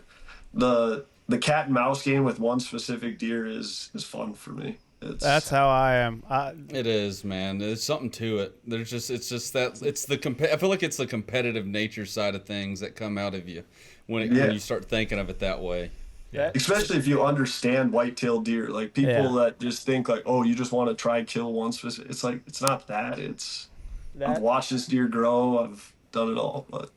the cat and mouse game with one specific deer is fun for me. That's how I am. It is, man. There's something to it. I feel like it's the competitive nature side of things that come out of you when you start thinking of it that way. Yeah. Especially if you understand whitetail deer. Like people that just think like, oh, you just want to try kill one specific. It's like, it's not that. I've watched this deer grow. I've done it all. But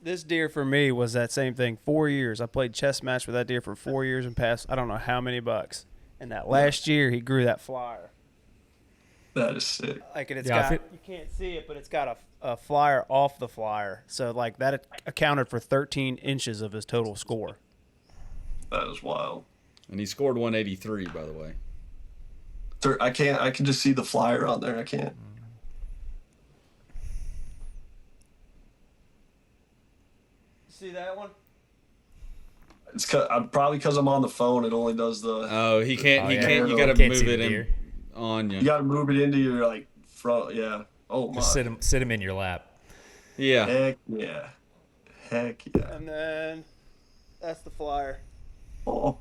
this deer for me was that same thing. 4 years. I played chess match with that deer for 4 years and passed I don't know how many bucks. And that last year he grew that flyer. That is sick. Like you can't see it, but it's got a flyer off the flyer. So like that accounted for 13 inches of his total score. That is wild. And he scored 183, by the way. I can just see the flyer on there. I can't. See that one? It's probably because I'm on the phone. It only does the. Oh, he can't. You got to move it in on you. You got to move it into your like front. Yeah. Oh my. Just sit him in your lap. Yeah. Heck yeah. Heck yeah. And then that's the flyer. Oh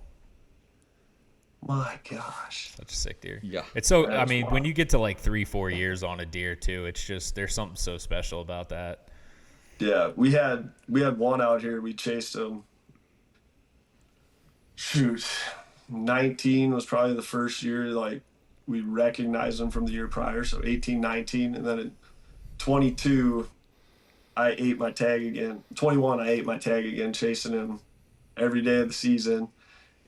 my gosh. Such a sick deer. Yeah. It's so. That's I mean, wild. when you get to like 3-4 years on a deer too, it's just there's something so special about that. Yeah, we had one out here. We chased him. Shoot, 19 was probably the first year like we recognized him from the year prior. So 18, 19, and then in 22, I ate my tag again. 21, I ate my tag again, chasing him every day of the season.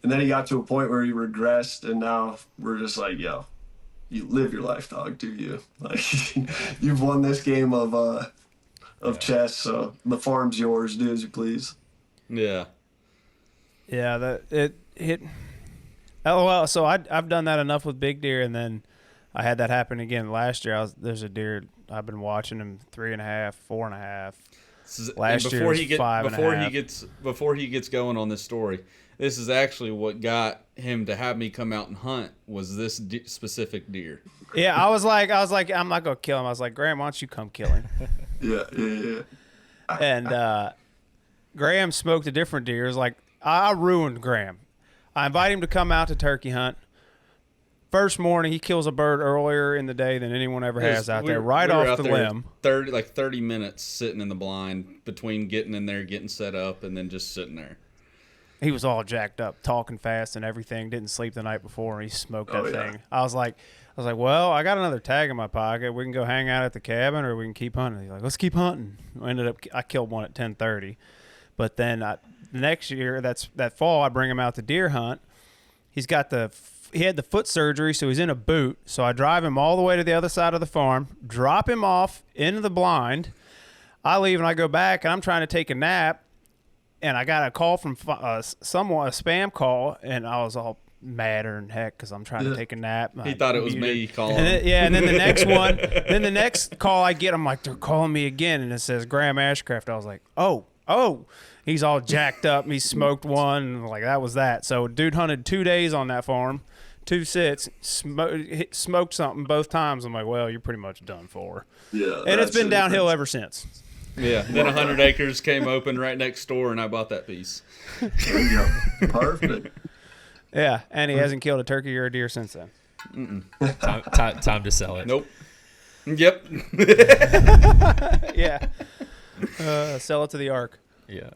And then he got to a point where he regressed, and now we're just like, yo, live your life, dog. Do you? Like, you've won this game of chess, so the farm's yours. Do as you please. Yeah. Yeah, that it hit. LOL. So I've done that enough with big deer, and then I had that happen again last year. There's a deer I've been watching him 3.5, 4.5. Last year was 5.5. Before he gets going on this story, this is actually what got him to have me come out and hunt. Was this specific deer? Yeah, I was like, I'm not gonna kill him. I was like, Graham, why don't you come kill him? Yeah. And Graham smoked a different deer. It was like, I ruined Graham. I invite him to come out to turkey hunt. First morning, he kills a bird earlier in the day than anyone ever has out there, right off the limb. 30 minutes sitting in the blind between getting in there, getting set up, and then just sitting there. He was all jacked up, talking fast and everything. Didn't sleep the night before, and he smoked that thing. I was like, well, I got another tag in my pocket. We can go hang out at the cabin, or we can keep hunting. He's like, let's keep hunting. I killed one at 10:30, but then next year, that fall, I bring him out to deer hunt. He had the foot surgery, so he's in a boot. So I drive him all the way to the other side of the farm, drop him off into the blind. I leave and I go back, and I'm trying to take a nap, and I got a call from someone, a spam call, and I was all madder than heck because I'm trying to take a nap. He thought it was me calling. And then the next one, then the next call I get, I'm like, they're calling me again, and it says Graham Ashcraft. I was like, oh. He's all jacked up. He smoked one. And like, that was that. So dude hunted 2 days on that farm, 2 sits, smoked something both times. I'm like, well, you're pretty much done for. Yeah. And it's been downhill ever since. Yeah. Then 100 acres came open right next door, and I bought that piece. There you go. Perfect. Yeah, and he hasn't killed a turkey or a deer since then. Time to sell it. Nope. Yep. Yeah. Sell it to the Ark. Yeah.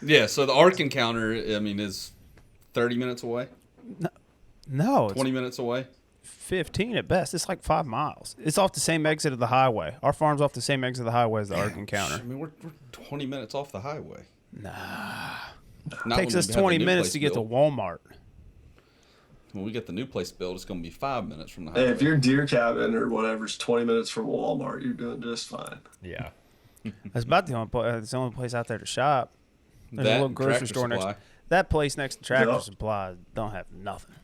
Yeah, so the Ark encounter, I mean, is 30 minutes away? No. 20 minutes away? 15 at best. It's like 5 miles. It's off the same exit of the highway. Our farm's off the same exit of the highway as the Ark encounter. I mean, we're 20 minutes off the highway. Nah. Not Takes when us we have the 20 new minutes place to get to built. Walmart. When we get the new place built, it's going to be 5 minutes from the Hey, highway. if your deer cabin or whatever's 20 minutes from Walmart, you're doing just fine. Yeah. That's about the only place. It's the only place out there to shop. There's a That little and grocery Tractor store next. Supply. That place next to Tractor Yep. Supply don't have nothing.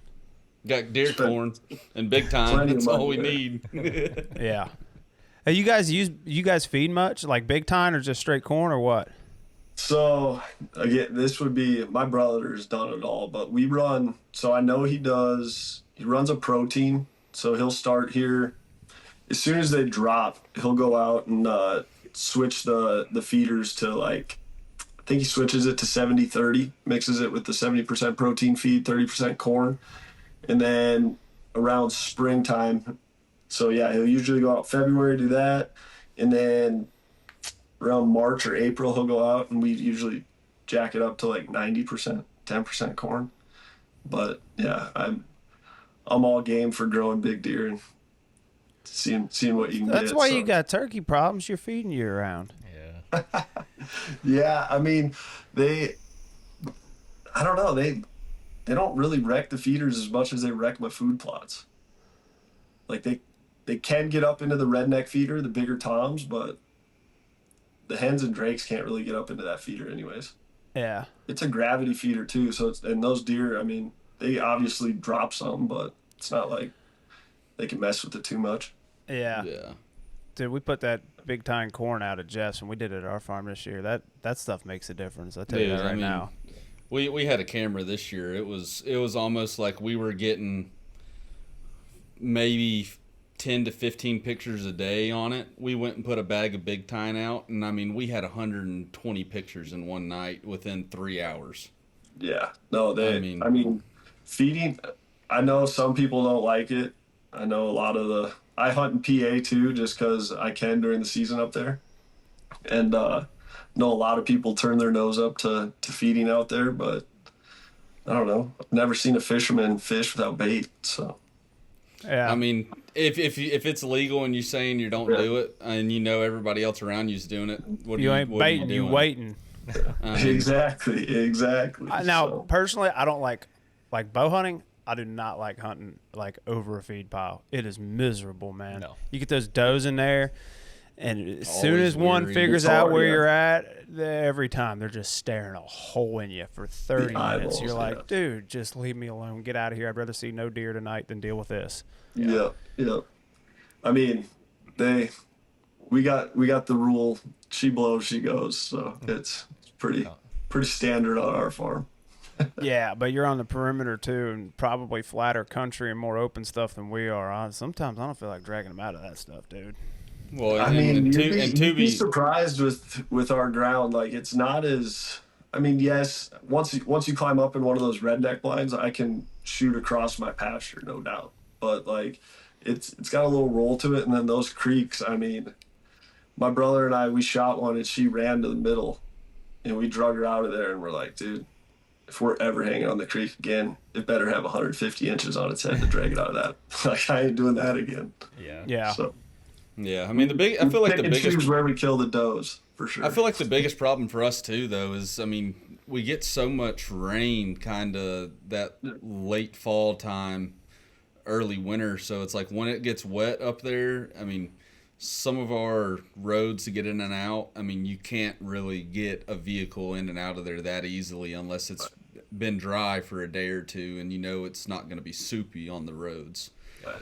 Got deer corn and big time. Plenty of That's all we money need. Yeah. Hey, you guys feed much, like big time, or just straight corn, or what? So again, this would be my brother's done it all, but we run. So I know he runs a protein. So he'll start here as soon as they drop. He'll go out and switch the feeders to, like, I think he switches it to 70-30, mixes it with the 70% protein feed, 30% corn, and then around springtime. So yeah, he'll usually go out February, do that, and then around March or April, he'll go out, and we usually jack it up to like 90%, 10% corn. But yeah, I'm all game for growing big deer and seeing what you can get. That's why so. you got turkey problems. You're feeding year round. Yeah. Yeah, I mean, I don't know, they don't really wreck the feeders as much as they wreck my food plots. Like they can get up into the redneck feeder, the bigger toms, but the hens and drakes can't really get up into that feeder anyways. Yeah. It's a gravity feeder too, so and those deer, I mean, they obviously drop some, but it's not like they can mess with it too much. Yeah. Yeah. Dude, we put that big time corn out at Jeff's, and we did it at our farm this year. That stuff makes a difference. I'll tell you Dude, that right I mean, now. We had a camera this year. It was almost like we were getting maybe 10 to 15 pictures a day on it. We went and put a bag of big tine out, and I mean, we had 120 pictures in one night within 3 hours. Yeah. No, I mean- mean, feeding, I know some people don't like it. I know a lot of I hunt in PA too, just because I can during the season up there. And know a lot of people turn their nose up to feeding out there, but I don't know. I've never seen a fisherman fish without bait, so. Yeah. I mean, if it's illegal and you're saying you don't do it, and you know everybody else around you's doing it, what you are ain't what are baiting, you doing? waiting. I mean, Exactly. Now, So, personally, I don't like bow hunting. I do not like hunting like over a feed pile. It is miserable, man. No. You get those does in there, and as soon Always as one weary. figures It's out hard, where yeah. you're at, every time they're just staring a hole in you for 30 minutes. eyeballs, You're like, yeah. dude, just leave me alone. Get out of here. I'd rather see no deer tonight than deal with this. Yeah. I mean, we got the rule: she blows, she goes. So it's pretty standard on our farm. Yeah, but you're on the perimeter too, and probably flatter country and more open stuff than we are. Sometimes I don't feel like dragging them out of that stuff, dude. Well, I mean, and you'd be surprised with our ground. Like, it's not as. I mean, yes, once you climb up in one of those redneck blinds, I can shoot across my pasture, no doubt. But like, it's got a little roll to it, and then those creeks. I mean, my brother and I, we shot one, and she ran to the middle, and we drug her out of there, and we're like, dude, if we're ever hanging on the creek again, it better have 150 inches on its head to drag it out of that. Like, I ain't doing that again. Yeah. So yeah, I mean I feel like the pick and choose biggest where we kill the does for sure. I feel like the biggest problem for us too, though, is I mean we get so much rain, kind of that late fall time, early winter. So it's like when it gets wet up there, I mean, some of our roads to get in and out, I mean, you can't really get a vehicle in and out of there that easily unless it's been dry for a day or two, and you know it's not going to be soupy on the roads.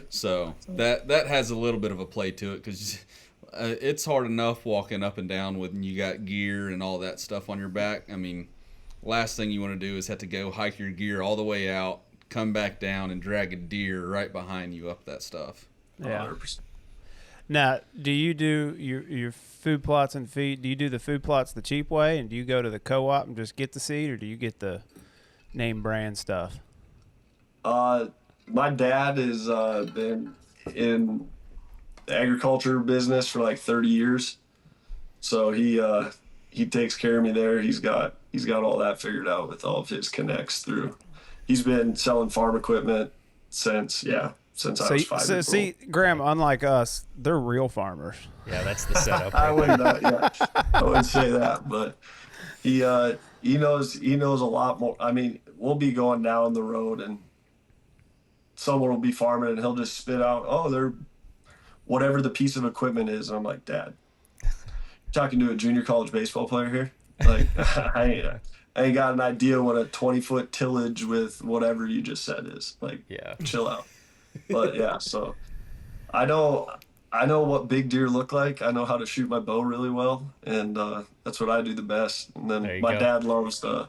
So that has a little bit of a play to it, because it's hard enough walking up and down when you got gear and all that stuff on your back. I mean, last thing you want to do is have to go hike your gear all the way out, come back down, and drag a deer right behind you up that stuff. Yeah. 100%. Now, do you do your food plots and feed? Do you do the food plots the cheap way, and do you go to the co-op and just get the seed, or do you get the name brand stuff? My dad has been in the agriculture business for like 30 years, so he takes care of me there. He's got all that figured out with all of his connects through. He's been selling farm equipment since I was 5 years old. See, Graham, unlike us, they're real farmers. Yeah, that's the setup. I Right there. wouldn't say that, but he knows a lot more. I mean, we'll be going down the road and someone will be farming and he'll just spit out, oh, they're whatever the piece of equipment is, and I'm like, Dad, you're talking to a junior college baseball player here? Like, I ain't got an idea what a 20-foot tillage with whatever you just said is. Like, Yeah. chill out. But yeah, so I know what big deer look like. I know how to shoot my bow really well, and that's what I do the best. And There then you my go. dad loves I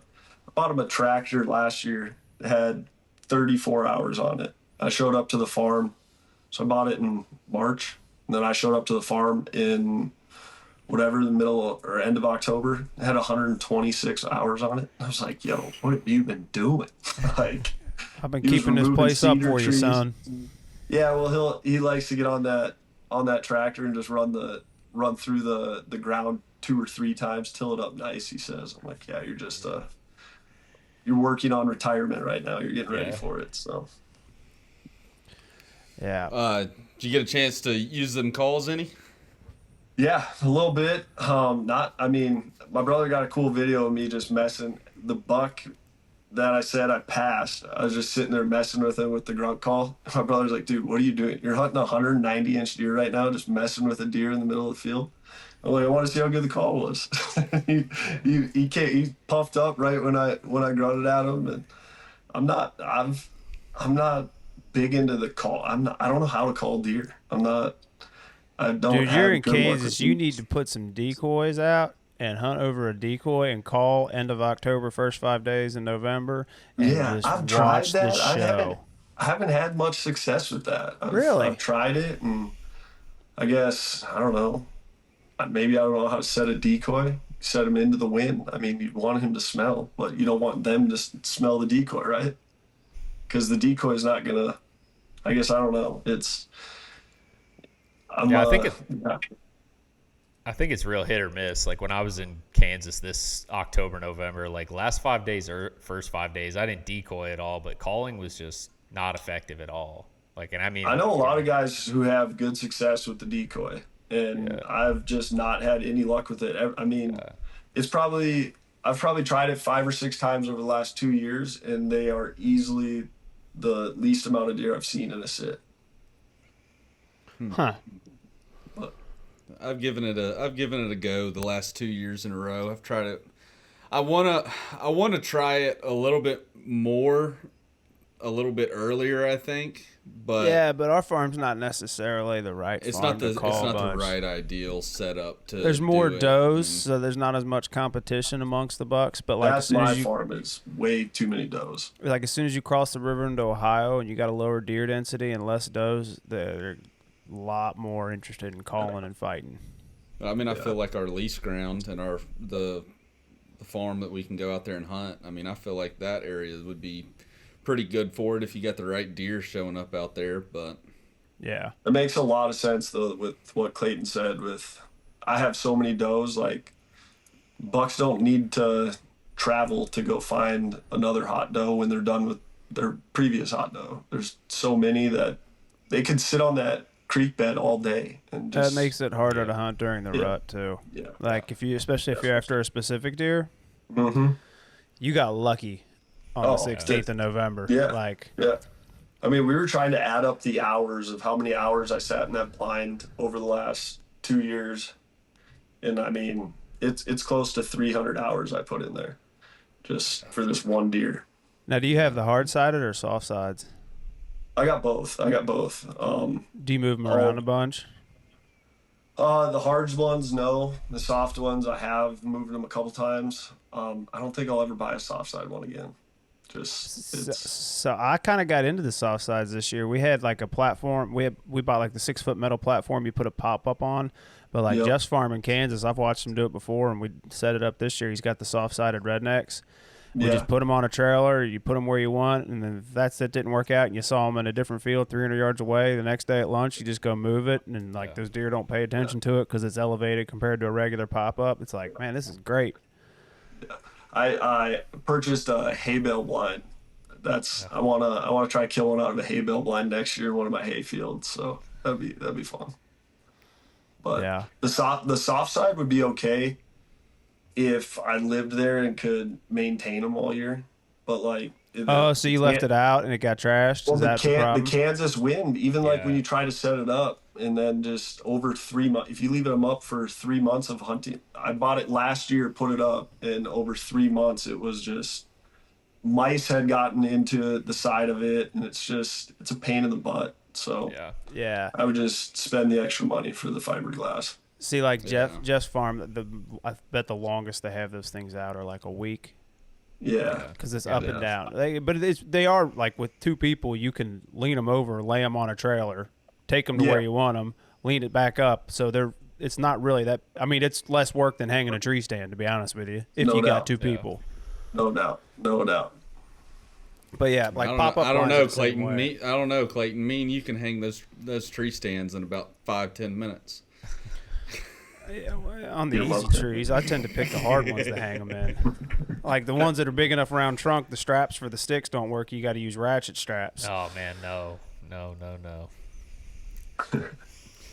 bought him a tractor last year. It had 34 hours on it. I showed up to the farm, so I bought it in March, and then I showed up to the farm in whatever, the middle or end of October. It had 126 hours on it. I was like, yo, what have you been doing? Like, I've been he was keeping this removing place up cedar for you, trees. son. Yeah, well, he likes to get on that tractor and just run through the ground 2 or 3 times, till it up nice. He says, I'm like, yeah, you're just you're working on retirement right now. You're getting ready Yeah. for it. So Yeah. Did you get a chance to use them calls any? yeah, a little bit. I mean, my brother got a cool video of me just messing the buck that I said I passed. I was just sitting there messing with him with the grunt call. My brother's like, dude, what are you doing? You're hunting a 190-inch deer right now, just messing with a deer in the middle of the field. I'm like, I want to see how good the call was. he puffed up right when I grunted at him, and I'm not big into the call. I don't know how to call deer. I don't. Dude, have you're in good luck with Kansas. You them. need to put some decoys out and hunt over a decoy and call end of October, first 5 days in November, and Yeah, just I've tried watch the that. show. I haven't had much success with that. Really? I've tried it, and I guess I don't know. Maybe I don't know how to set a decoy. Set him into the wind. I mean, you want him to smell, but you don't want them to smell the decoy, right? Because the decoy is not gonna. I guess I don't know. I think it's real hit or miss. Like when I was in Kansas this October, November, like last 5 days or first 5 days, I didn't decoy at all, but calling was just not effective at all. Like, and I mean, I know a lot of guys who have good success with the decoy, and I've just not had any luck with it. I mean, I've probably tried it 5 or 6 times over the last 2 years, and they are easily the least amount of deer I've seen in a sit. Huh. But I've given it a go the last 2 years in a row. I've tried it. I wanna try it a little bit more, a little bit earlier, I think. But Yeah, but our farm's not necessarily the right it's farm not the to call it's not bunch. the right ideal setup to. There's more do it. does, so there's not as much competition amongst the bucks. But like as that's soon my as you farm is way too many does. like as soon as you cross the river into Ohio and you got a lower deer density and less does, they're a lot more interested in calling and fighting. I mean, I feel like our lease ground and the farm that we can go out there and hunt. I mean, I feel like that area would be pretty good for it if you got the right deer showing up out there. But Yeah. It makes a lot of sense though with what Clayton said. With I have so many does, like bucks don't need to travel to go find another hot doe when they're done with their previous hot doe. There's so many that they could sit on that creek bed all day and just, That makes it harder to hunt during the rut too. Yeah. Like especially if you're after a specific deer, Mm-hmm. you got lucky on the 16th of November. Yeah. Like Yeah. I mean, we were trying to add up the hours of how many hours I sat in that blind over the last 2 years. And I mean, it's close to 300 hours I put in there just for this one deer. now, do you have the hard sided or soft sides? I got both. Do you move them around a bunch? The hard ones, no. The soft ones, I have moved them a couple times. I don't think I'll ever buy a soft side one again. So I kind of got into the soft sides this year. We had like a platform. We bought like the 6-foot metal platform you put a pop up on. But like Jeff's farm in Kansas, I've watched him do it before, and we set it up this year. He's got the soft sided rednecks. We just put them on a trailer. You put them where you want, and then if that didn't work out, and you saw them in a different field 300 yards away, the next day at lunch, you just go move it, and like those deer don't pay attention to it because it's elevated compared to a regular pop up. It's like, man, this is great. I purchased a hay bale blind. I wanna try killing out of a hay bale blind next year in one of my hay fields. So that'd be fun. But the soft side would be okay if I lived there and could maintain them all year. But like, so you left it out and it got trashed? Well, is that the problem? The Kansas wind, even like when you try to set it up and then just over 3 months, if you leave them up for 3 months of hunting, I bought it last year, put it up, and over 3 months, it was just mice had gotten into the side of it, and it's a pain in the butt. So yeah, I would just spend the extra money for the fiberglass. See, like Jeff's farm, I bet the longest they have those things out are like a week. Yeah, because it's up and down. They are like with two people, you can lean them over, lay them on a trailer, take them to where you want them, lean it back up. So it's not really that. I mean, it's less work than hanging a tree stand, to be honest with you. If you got two people, no doubt. But yeah, like pop up. I don't know, Clayton. Me and you can hang those tree stands in about 5-10 minutes. Yeah, well, on the easy trees, I tend to pick the hard ones to hang them in. Like the ones that are big enough around trunk, the straps for the sticks don't work. You got to use ratchet straps. Oh man, no.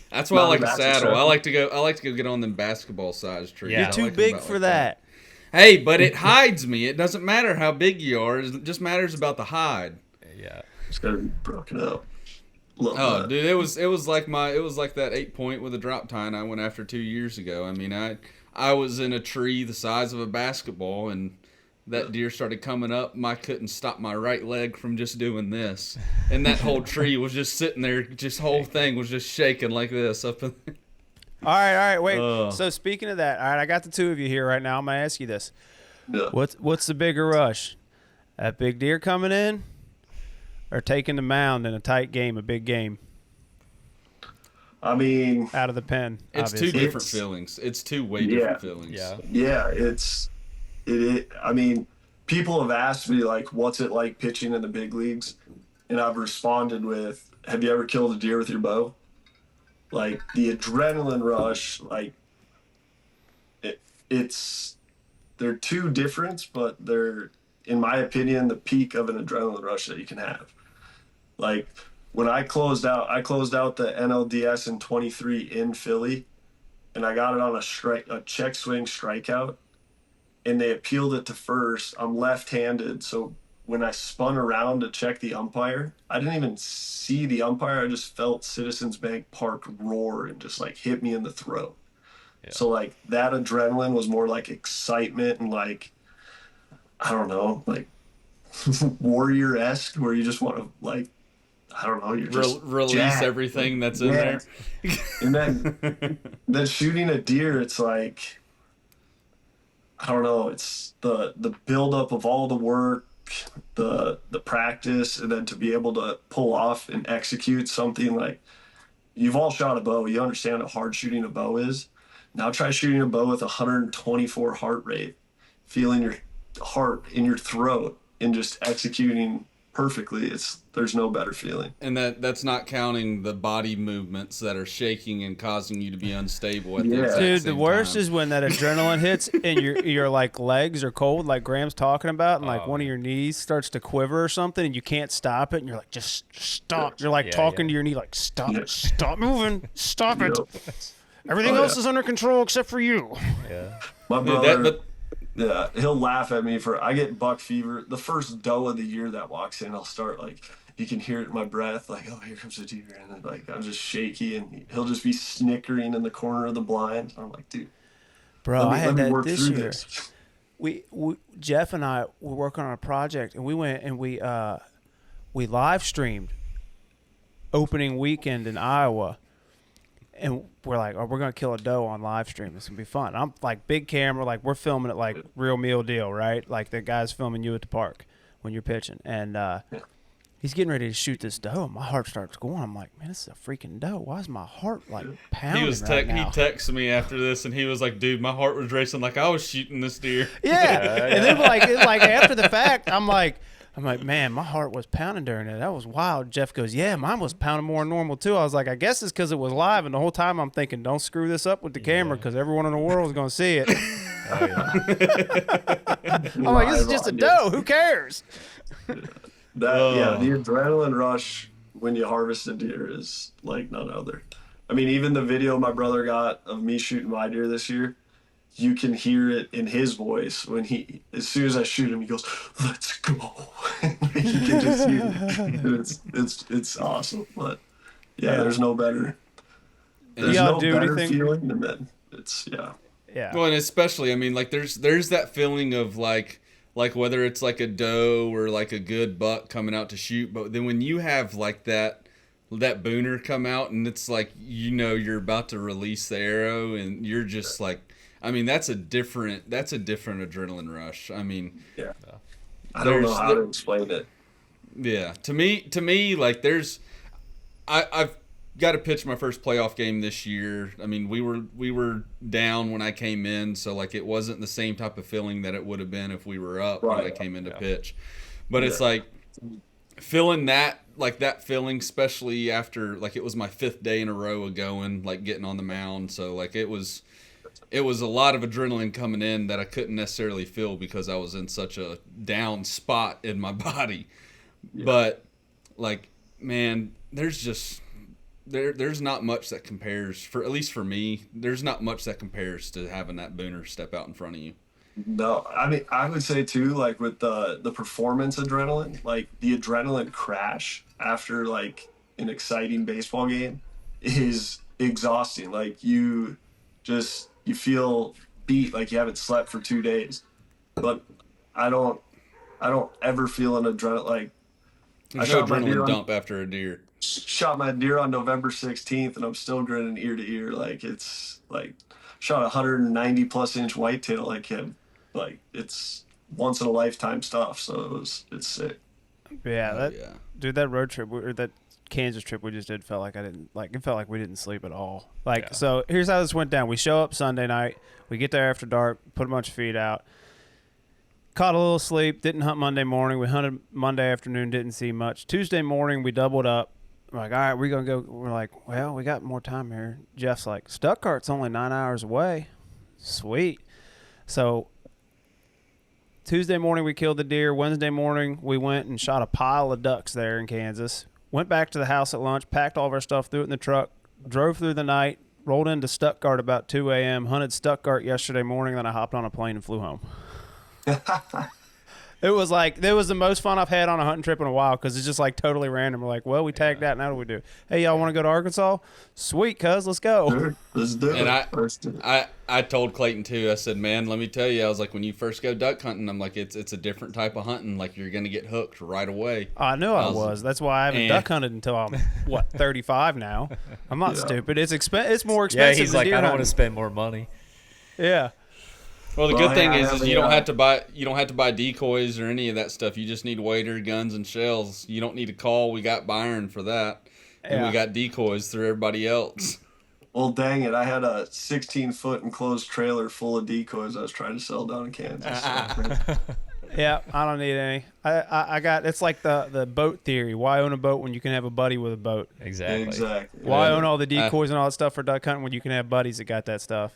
That's why I like a saddle. I like to go get on them basketball sized trees. You're too big for that. Hey, but it hides me. It doesn't matter how big you are. It just matters about the hide. Yeah. It's gotta be broken up. Dude, it was like that 8-point with a drop tine I went after 2 years ago. I mean, I was in a tree the size of a basketball, and that deer started coming up. I couldn't stop my right leg from just doing this, and that whole tree was just sitting there. Just whole thing was just shaking like this up in there. All right, wait. So speaking of that, all right, I got the two of you here right now. I'm gonna ask you this: what's the bigger rush? That big deer coming in, or taking the mound in a tight game, a big game? I mean, out of the pen. It's obviously. Two different feelings. It's two way different feelings. Yeah. I mean, people have asked me like, what's it like pitching in the big leagues? And I've responded with, have you ever killed a deer with your bow? Like the adrenaline rush, like they're two different, but they're, in my opinion, the peak of an adrenaline rush that you can have. Like when I closed out the NLDS in 23 in Philly, and I got it on a check swing strikeout, and they appealed it to first. I'm left-handed, so when I spun around to check the umpire, I didn't even see the umpire. I just felt Citizens Bank Park roar and just like hit me in the throat. Yeah. So like that adrenaline was more like excitement and like, I don't know, like warrior-esque, where you just want to like, I don't know, you're just release everything that's in there. And then shooting a deer, it's like, I don't know, it's the buildup of all the work, the practice, and then to be able to pull off and execute something. Like, you've all shot a bow, you understand how hard shooting a bow is. Now try shooting a bow with 124 heart rate, feeling your heart in your throat and just executing perfectly. There's no better feeling. And that's not counting the body movements that are shaking and causing you to be unstable at the exact Dude, same the worst time. is when that adrenaline hits and your like legs are cold, like Graham's talking about, and like one of your knees starts to quiver or something, and you can't stop it, and you're like, just stop. You're like talking to your knee, like, stop moving, stop it. Everything else is under control except for you. Yeah. My brother. Yeah, he'll laugh at me I get buck fever. The first doe of the year that walks in, I'll start like, you can hear it in my breath, like, oh, here comes a deer. And then like, I'm just shaky, and he'll just be snickering in the corner of the blind. I'm like, dude, bro, I had that this year. We Jeff and I were working on a project, and we went and we live streamed opening weekend in Iowa. And we're like, oh, we're going to kill a doe on live stream. It's going to be fun. I'm like, big camera, like we're filming it like real meal deal, right? Like the guy's filming you at the park when you're pitching. And he's getting ready to shoot this doe. My heart starts going. I'm like, man, this is a freaking doe. Why is my heart like pounding right now? He texted me after this, and he was like, dude, my heart was racing like I was shooting this deer. Yeah. And then like after the fact, I'm like, man, my heart was pounding during it. That was wild. Jeff goes, yeah, mine was pounding more than normal, too. I was like, I guess it's because it was live. And the whole time I'm thinking, don't screw this up with the camera because everyone in the world is going to see it. I'm like, this is just a doe. Who cares? The adrenaline rush when you harvest a deer is like none other. I mean, even the video my brother got of me shooting my deer this year, you can hear it in his voice when as soon as I shoot him, he goes, "Let's go." You can just hear it. It's awesome. But there's no better. There's no better feeling than that. Yeah. Well, and especially, I mean, like there's that feeling of like whether it's like a doe or like a good buck coming out to shoot, but then when you have like that Booner come out and it's like, you're about to release the arrow and you're just like, I mean, that's a different adrenaline rush. I mean, I don't know how to explain it. Yeah, to me, like I've got to pitch my first playoff game this year. I mean, we were down when I came in, so like it wasn't the same type of feeling that it would have been if we were up when I came in to pitch. But it's like feeling that feeling, especially after like it was my 5th day in a row of going, like getting on the mound. So like it was a lot of adrenaline coming in that I couldn't necessarily feel because I was in such a down spot in my body. Yeah. But like, man, there's not much that compares, at least for me, there's not much that compares to having that Booner step out in front of you. No, I mean, I would say too, like with the performance adrenaline, like the adrenaline crash after like an exciting baseball game is exhausting. Like you feel beat, like you haven't slept for 2 days. But I don't ever feel an adrenaline, like there's no adrenaline dump after a deer. Shot my deer on November 16th and I'm still grinning ear to ear. Like it's like shot 190 plus inch whitetail like him. Like it's once in a lifetime stuff. So it's sick. Yeah, dude, that road trip or that Kansas trip we just did felt like it felt like we didn't sleep at all. So here's how this went down. We show up Sunday night, we get there after dark, put a bunch of feed out, caught a little sleep, didn't hunt Monday morning. We hunted Monday afternoon, didn't see much. Tuesday morning we doubled up. We're like, all right, we're gonna go. We're like, well, we got more time here. Jeff's like, Stuttgart's only 9 hours away. Sweet. So Tuesday morning we killed the deer. Wednesday morning we went and shot a pile of ducks there in Kansas. Went back to the house at lunch, packed all of our stuff, threw it in the truck, drove through the night, rolled into Stuttgart about 2 a.m., hunted Stuttgart yesterday morning, then I hopped on a plane and flew home. It was the most fun I've had on a hunting trip in a while because it's just like totally random. We're like, well, we tagged out. Now what do we do? Hey, y'all want to go to Arkansas? Sweet, cuz, let's go. Sure, let's do And it. I told Clayton too. I said, man, let me tell you. I was like, when you first go duck hunting, I'm like, it's a different type of hunting. Like you're gonna get hooked right away. I knew I was. That's why I haven't duck hunted until I'm 35 now. I'm not stupid. It's It's more expensive. Yeah, he's than like, deer I don't want to hunting. spend more money. Yeah. Well, the good thing is you don't have to buy decoys or any of that stuff. You just need wader, guns, and shells. You don't need a call. We got Byron for that, and we got decoys through everybody else. Well, dang it! I had a 16-foot enclosed trailer full of decoys I was trying to sell down in Kansas. Yeah, I don't need any. I got. It's like the boat theory. Why own a boat when you can have a buddy with a boat? Exactly. Why own all the decoys and all that stuff for duck hunting when you can have buddies that got that stuff?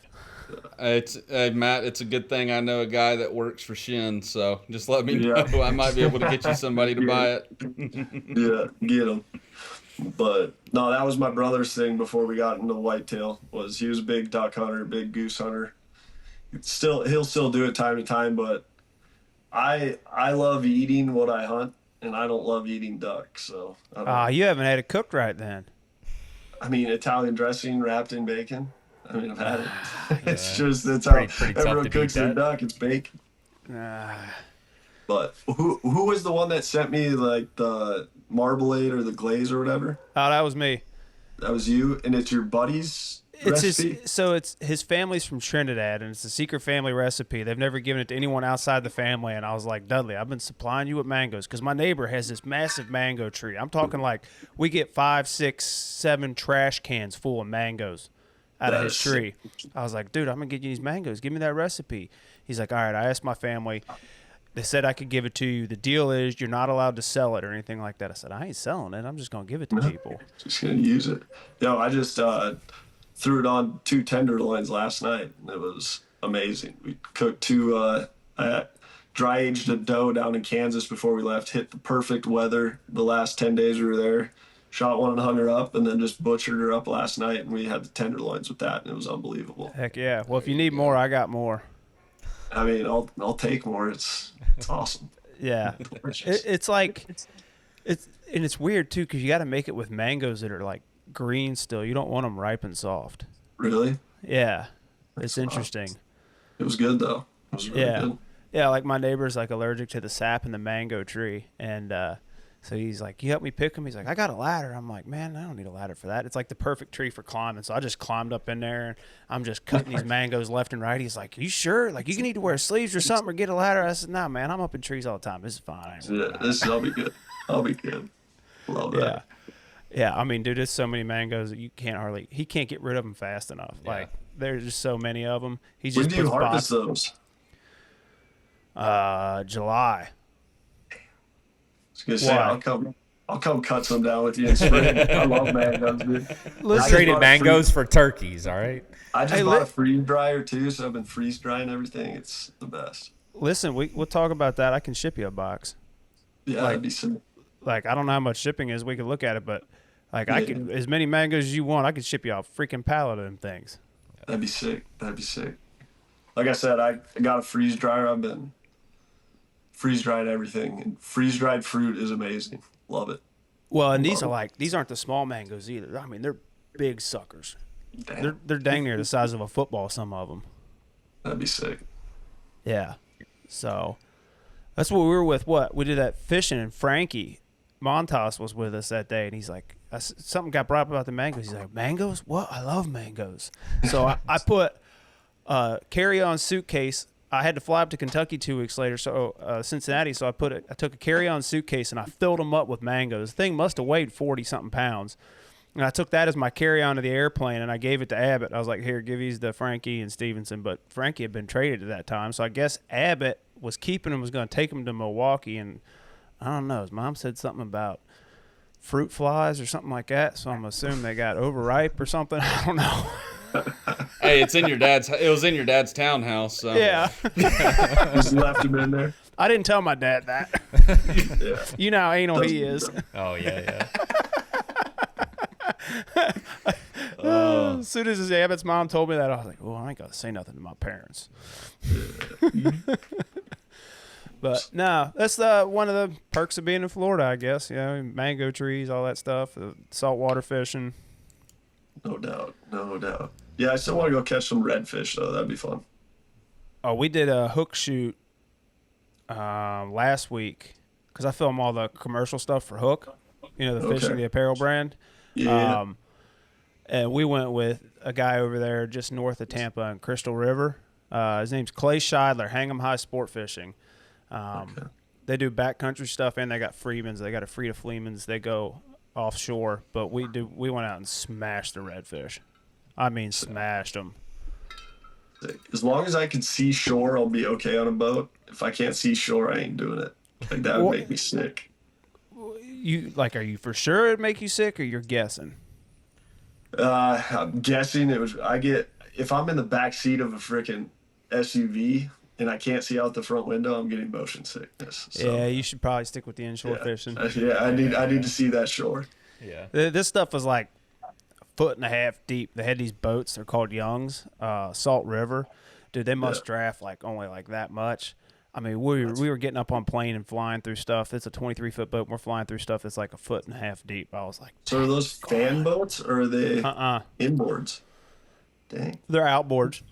Matt, it's a good thing I know a guy that works for Shin, so just let me know. I might be able to get you somebody to buy it. Yeah, get him. But no, that was my brother's thing before we got into whitetail. He was a big duck hunter, big goose hunter. He'll still do it time to time, but I love eating what I hunt, and I don't love eating duck. So you haven't had it cooked right then. I mean, Italian dressing wrapped in bacon. I mean, I've had it. It's just that's pretty how everyone cooks their that. duck. It's bacon. But who was the one that sent me like the marmalade or the glaze or whatever? Oh, that was me. That was you, and it's your buddy's recipe? It's his family's from Trinidad, and it's a secret family recipe. They've never given it to anyone outside the family. And I was like, Dudley, I've been supplying you with mangoes because my neighbor has this massive mango tree. I'm talking like we get 5, 6, 7 trash cans full of mangoes out of his tree. I was like, dude, I'm gonna get you these mangoes. Give me that recipe. He's like, all right. I asked my family. They said I could give it to you. The deal is you're not allowed to sell it or anything like that. I said, I ain't selling it. I'm just gonna give it to people. Just gonna use it. Yo, I just threw it on 2 tenderloins last night. It was amazing. We cooked 2 dry aged a doe down in Kansas before we left. Hit the perfect weather the last 10 days we were there. Shot one and hung her up, and then just butchered her up last night, and we had the tenderloins with that, and it was unbelievable. Heck yeah. Well, if you need more, I got more. I mean, I'll take more. It's awesome. Yeah. It's like it's weird too because you got to make it with mangoes that are like green still. You don't want them ripe and soft. Really? Yeah. It's interesting. It was good though. It was really good. Yeah, like my neighbor's like allergic to the sap in the mango tree, and so he's like, you help me pick them? He's like, I got a ladder. I'm like, man, I don't need a ladder for that. It's like the perfect tree for climbing. So I just climbed up in there, and I'm just cutting these mangoes left and right. He's like, you sure? Like, you need to wear sleeves or something or get a ladder? I said, nah, man, I'm up in trees all the time. This is fine. I'll be good. I'll be good. Love that. Yeah, I mean, dude, there's so many mangoes that he can't get rid of them fast enough. Yeah. Like, there's just so many of them. He just when do you harvest those? July. I was gonna say, I'll come cut some down with you in spring. I love mangoes, dude. We're trading mangoes for turkeys, all right? I just bought a freeze dryer too, so I've been freeze drying everything. It's the best. Listen, we'll talk about that. I can ship you a box. Yeah, that'd be sick. Like, I don't know how much shipping is. We could look at it, but like I could as many mangoes as you want. I could ship you a freaking pallet of them things. That'd be sick. Like I said, I got a freeze dryer. I've been freeze dried everything, and freeze dried fruit is amazing. Love it. Well, and these aren't the small mangoes either. I mean, they're big suckers. Damn. They're dang near the size of a football. Some of them. That'd be sick. Yeah. So that's what we were with. What we did that fishing, and Frankie Montas was with us that day, and he's like, something got brought up about the mangoes. He's like, mangoes? What? I love mangoes. So I put a carry-on suitcase. I had to fly up to Kentucky 2 weeks later, so Cincinnati. So I took a carry-on suitcase and I filled them up with mangoes. The thing must have weighed 40-something pounds, and I took that as my carry-on to the airplane, and I gave it to Abbott. I was like, "Here, give these to Frankie and Stevenson." But Frankie had been traded at that time, so I guess Abbott was keeping them, was going to take them to Milwaukee, and I don't know. His mom said something about fruit flies or something like that, so I'm assuming they got overripe or something. I don't know. Hey, it was in your dad's townhouse. So. Yeah. Just left him in there. I didn't tell my dad that. Yeah. You know how anal he is. Oh, yeah. As soon as his Abbott's mom told me that, I was like, well, I ain't got to say nothing to my parents. But no, that's one of the perks of being in Florida, I guess. You know, mango trees, all that stuff, saltwater fishing. No doubt. No doubt. Yeah, I still want to go catch some redfish, though. That'd be fun. Oh, we did a hook shoot last week because I film all the commercial stuff for Hook, you know, the fishing, the apparel brand. Yeah. And we went with a guy over there just north of Tampa in Crystal River. His name's Clay Scheidler, Hang 'em High Sport Fishing. They do backcountry stuff, and they got Freemans. They got a Free to Fleemans. They go offshore, but we went out and smashed the redfish. I mean, smashed them. As long as I can see shore, I'll be okay on a boat. If I can't see shore, I ain't doing it. Like, that would make me sick. Are you for sure it'd make you sick, or you're guessing? I'm guessing if I'm in the back seat of a freaking SUV and I can't see out the front window, I'm getting motion sickness. So, Yeah, you should probably stick with the inshore fishing. Yeah, I need to see that shore. Yeah. This stuff was like a foot and a half deep. They had these boats. They're called Youngs, Salt River. Dude, they must draft like only like that much. I mean, we were getting up on plane and flying through stuff. It's a 23-foot boat. And we're flying through stuff that's like a foot and a half deep. I was like, so are those fan boats or are they inboards? Dang. They're outboards.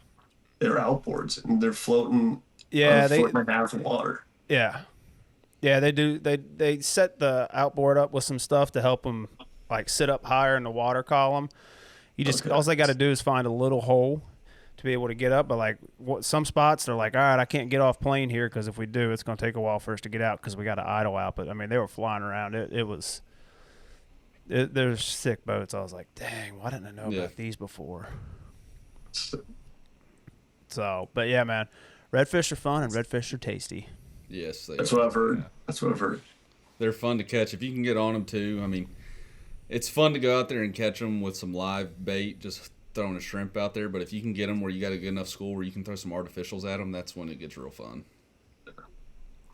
They're outboards and they're floating. Yeah, on a foot and a half of water. Yeah, they do. They set the outboard up with some stuff to help them like sit up higher in the water column. You just all they got to do is find a little hole to be able to get up. But like some spots, they're like, all right, I can't get off plane here because if we do, it's going to take a while for us to get out because we got to idle out. But I mean, they were flying around. There's sick boats. I was like, dang, why didn't I know about these before? So, but yeah, man, redfish are fun and redfish are tasty. Yes, that's what I've heard. That's what I've heard. They're fun to catch if you can get on them too. I mean, it's fun to go out there and catch them with some live bait, just throwing a shrimp out there. But if you can get them where you got a good enough school where you can throw some artificials at them, that's when it gets real fun.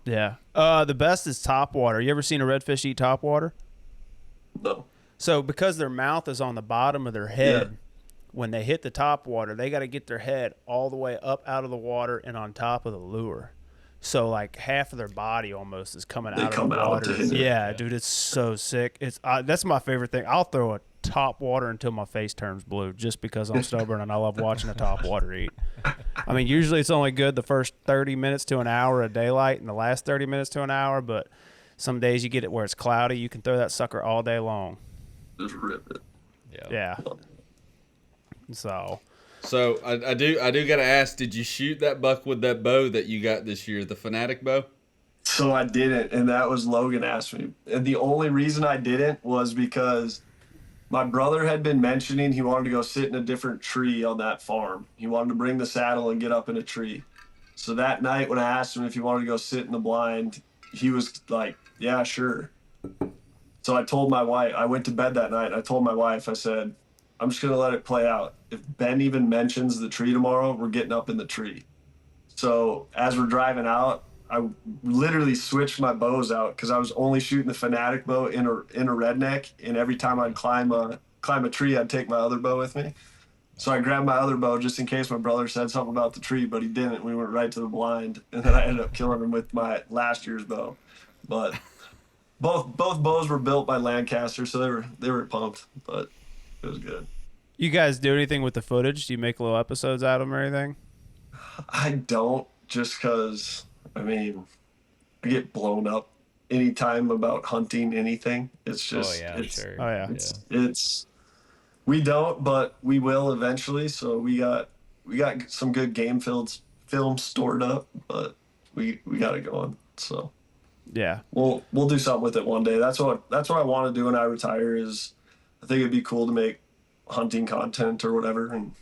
Yeah. The best is topwater. You ever seen a redfish eat topwater? No. So because their mouth is on the bottom of their head, when they hit the topwater, they got to get their head all the way up out of the water and on top of the lure. So like half of their body almost is coming out of the water. Yeah, dude, it's so sick. It's that's my favorite thing. I'll throw a top water until my face turns blue just because I'm stubborn and I love watching a top water eat. I mean, usually it's only good the first 30 minutes to an hour of daylight and the last 30 minutes to an hour, but some days you get it where it's cloudy, you can throw that sucker all day long. Just rip it. Yeah. So I do gotta ask, did you shoot that buck with that bow that you got this year, the Fanatic bow? So I didn't, and that was Logan asked me. And the only reason I didn't was because my brother had been mentioning he wanted to go sit in a different tree on that farm. He wanted to bring the saddle and get up in a tree. So that night when I asked him if he wanted to go sit in the blind, he was like, yeah, sure. So I told my wife, I went to bed that night, and I told my wife, I said, I'm just going to let it play out. If Ben even mentions the tree tomorrow, we're getting up in the tree. So as we're driving out, I literally switched my bows out because I was only shooting the Fanatic bow in a redneck, and every time I'd climb a tree, I'd take my other bow with me. So I grabbed my other bow just in case my brother said something about the tree, but he didn't. We went right to the blind, and then I ended up killing him with my last year's bow. But both bows were built by Lancaster, so they were pumped, but it was good. You guys do anything with the footage? Do you make little episodes out of them or anything? I don't, just because, I mean, I get blown up anytime about hunting anything. It's just, we don't, but we will eventually. So we got some good game film stored up, but we got it going. So yeah, we'll do something with it one day. That's what I want to do when I retire. Is I think it'd be cool to make hunting content or whatever. And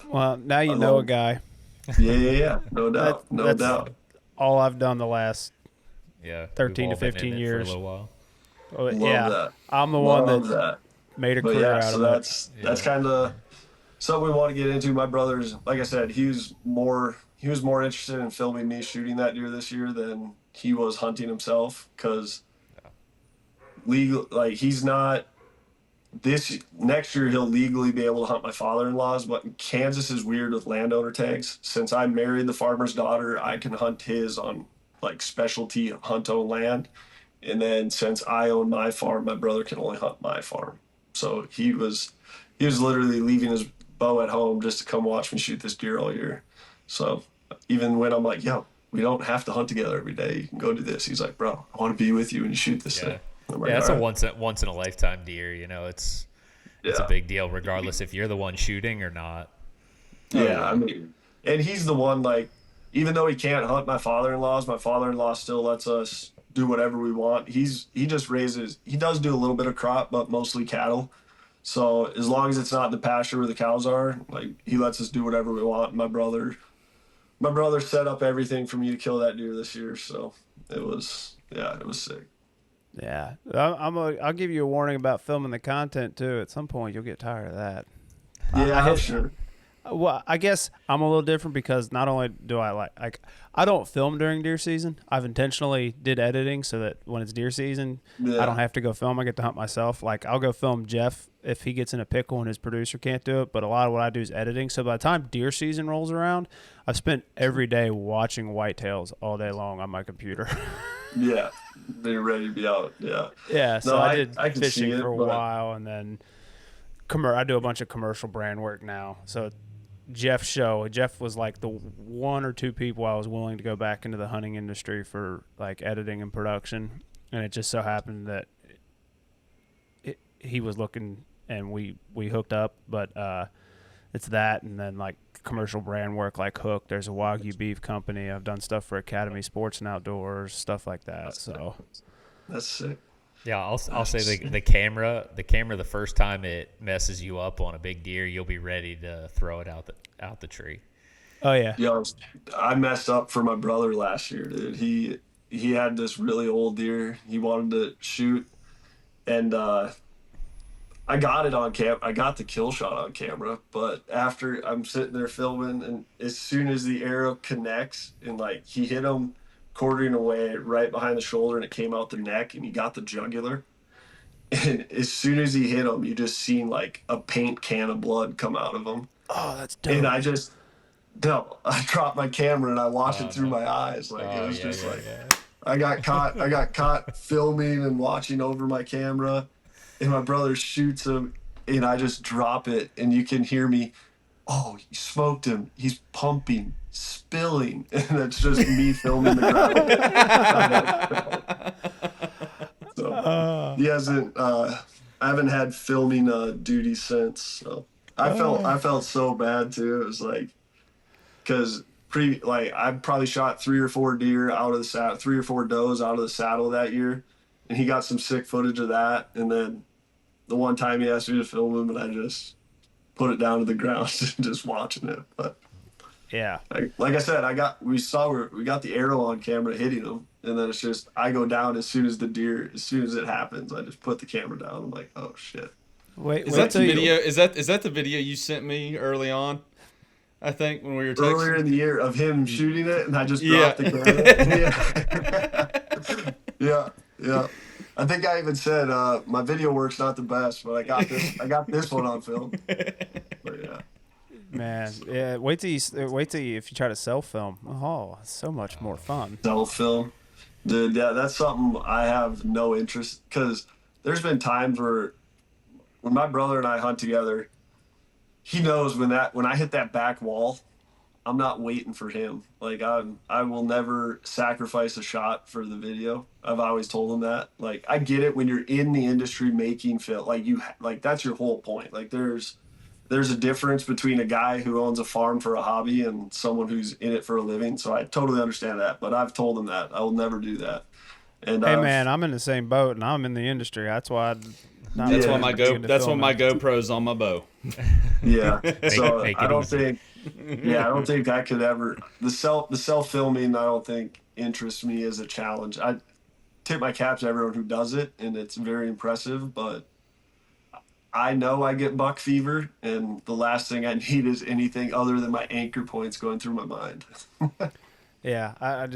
well, now you know a guy. Yeah, no doubt, no doubt. All I've done the last 13 to 15 years years. For a little while. Oh, Love that. I'm the one that made a career out of it. That's kind of something we want to get into. My brother's, like I said, he was more interested in filming me shooting that deer this year than he was hunting himself, because he's not. Next year he'll legally be able to hunt my father-in-law's, but Kansas is weird with landowner tags. Since I married the farmer's daughter, I can hunt his on like specialty hunt on land. And then since I own my farm, my brother can only hunt my farm. So he was literally leaving his bow at home just to come watch me shoot this deer all year. So even when I'm like, yo, we don't have to hunt together every day. You can go do this. He's like, bro, I want to be with you when you shoot this thing. I'm like, Yeah, it's all a right. once in a lifetime deer. You know, it's a big deal, regardless if you're the one shooting or not. Yeah, I mean, and he's the one, like, even though he can't hunt my father-in-law still lets us do whatever we want. He does do a little bit of crop, but mostly cattle. So as long as it's not in the pasture where the cows are, like, he lets us do whatever we want. My brother set up everything for me to kill that deer this year. So it was sick. Yeah, I'll give you a warning about filming the content too. At some point, you'll get tired of that. Yeah, I'm sure. Well, I guess I'm a little different because not only do I like I don't film during deer season. I've intentionally did editing so that when it's deer season, I don't have to go film. I get to hunt myself. Like I'll go film Jeff if he gets in a pickle and his producer can't do it. But a lot of what I do is editing. So by the time deer season rolls around, I've spent every day watching whitetails all day long on my computer. Yeah, they're ready to be out. Yeah. Yeah, so No, I did I can see fishing it, for a but- while, and then I do a bunch of commercial brand work now. So Jeff was like the one or two people I was willing to go back into the hunting industry for like editing and production, and it just so happened that he was looking and we hooked up. But it's that, and then like commercial brand work like Hook. There's a Wagyu beef company. I've done stuff for Academy Sports and Outdoors, stuff like that. So That's sick. Yeah, I'll say the camera the first time it messes you up on a big deer, you'll be ready to throw it out the tree. oh yeah. Yo, I messed up for my brother last year, dude. He had this really old deer he wanted to shoot, and I got it on cam. I got the kill shot on camera, but after I'm sitting there filming, and as soon as the arrow connects and like he hit him quartering away right behind the shoulder, and it came out the neck, and he got the jugular. And as soon as he hit him, you just seen like a paint can of blood come out of him. Oh, that's dope. And I dropped my camera and I watched it through my eyes. Like it was just I got caught filming and watching over my camera, and my brother shoots him, and I just drop it, and you can hear me. Oh, he smoked him. He's pumping, spilling, and it's just me filming the ground. So he hasn't. I haven't had filming duty since. So I felt so bad too. It was like, because I probably shot 3 or 4 deer out of the saddle, 3 or 4 does out of the saddle that year, and he got some sick footage of that. And then the one time he asked me to film him, and I just put it down to the ground and just watching it. But yeah. like I said, we got the arrow on camera hitting him, and then it's just I go down as soon as it happens. I just put the camera down. I'm like, oh shit. Is that the video? Is that the video you sent me early on? I think when we were texting. Earlier in the year of him shooting it, and I just dropped the camera. Yeah. I think I even said my video work's not the best, but I got this one on film. But yeah. Man, yeah. Wait till if you try to self film. Oh, it's so much more fun. Self film, dude. Yeah, that's something I have no interest, because there's been times where when my brother and I hunt together, he knows when I hit that back wall, I'm not waiting for him. Like I will never sacrifice a shot for the video. I've always told him that. Like I get it when you're in the industry making film, like that's your whole point. Like there's a difference between a guy who owns a farm for a hobby and someone who's in it for a living. So I totally understand that, but I've told him that I will never do that. And hey man, I'm in the same boat and I'm in the industry. That's why my GoPro's on my bow. Yeah. So make I it don't easy. think I could ever the self filming. I don't think interests me as a challenge. I tip my cap to everyone who does it, and it's very impressive. But I know I get buck fever, and the last thing I need is anything other than my anchor points going through my mind. Yeah, I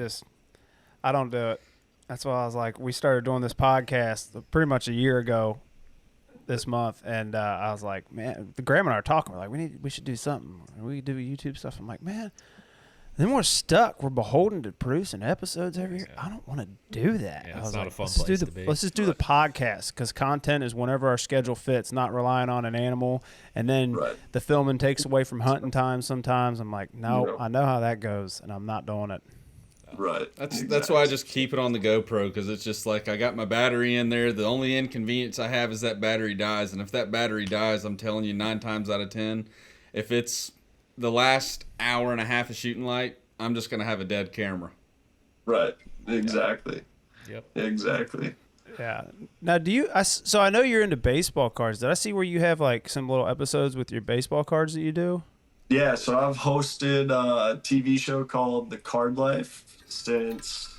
don't do it. That's why I was like, we started doing this podcast pretty much a year ago this month, and I was like, man, Graham and I are talking. We're like, we should do something. We do YouTube stuff. I'm like, man, Then we're stuck. We're beholden to producing episodes every year. I don't want to do that. Yeah, I it's was not like, a fun let's place to be. Let's just do the podcast because content is whenever our schedule fits, not relying on an animal. And then the filming takes away from hunting time sometimes. I'm like, no, I know how that goes, and I'm not doing it. Right. That's why I just keep it on the GoPro, because it's just like I got my battery in there. The only inconvenience I have is that battery dies, and if that battery dies, I'm telling you, 9 times out of 10, if it's the last hour and a half of shooting light, I'm just gonna have a dead camera. Right. Exactly. Yep. Exactly. Yeah. Now, so I know you're into baseball cards. Did I see where you have like some little episodes with your baseball cards that you do? Yeah, so I've hosted a TV show called The Card Life since,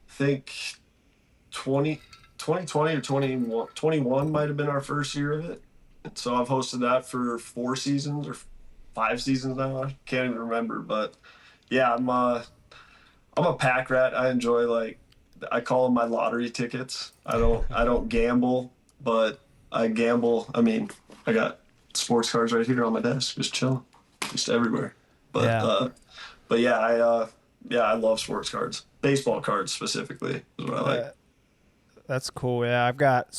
I think, 2020 or 21 might have been our first year of it. And so I've hosted that for 4 seasons or 5 seasons now. I can't even remember. But, yeah, I'm a pack rat. I enjoy, like, I call them my lottery tickets. I don't gamble, but I gamble. I mean, I got sports cards right here on my desk, just chilling, just everywhere. But I love sports cards, baseball cards specifically is what I like. That's cool. Yeah, I've got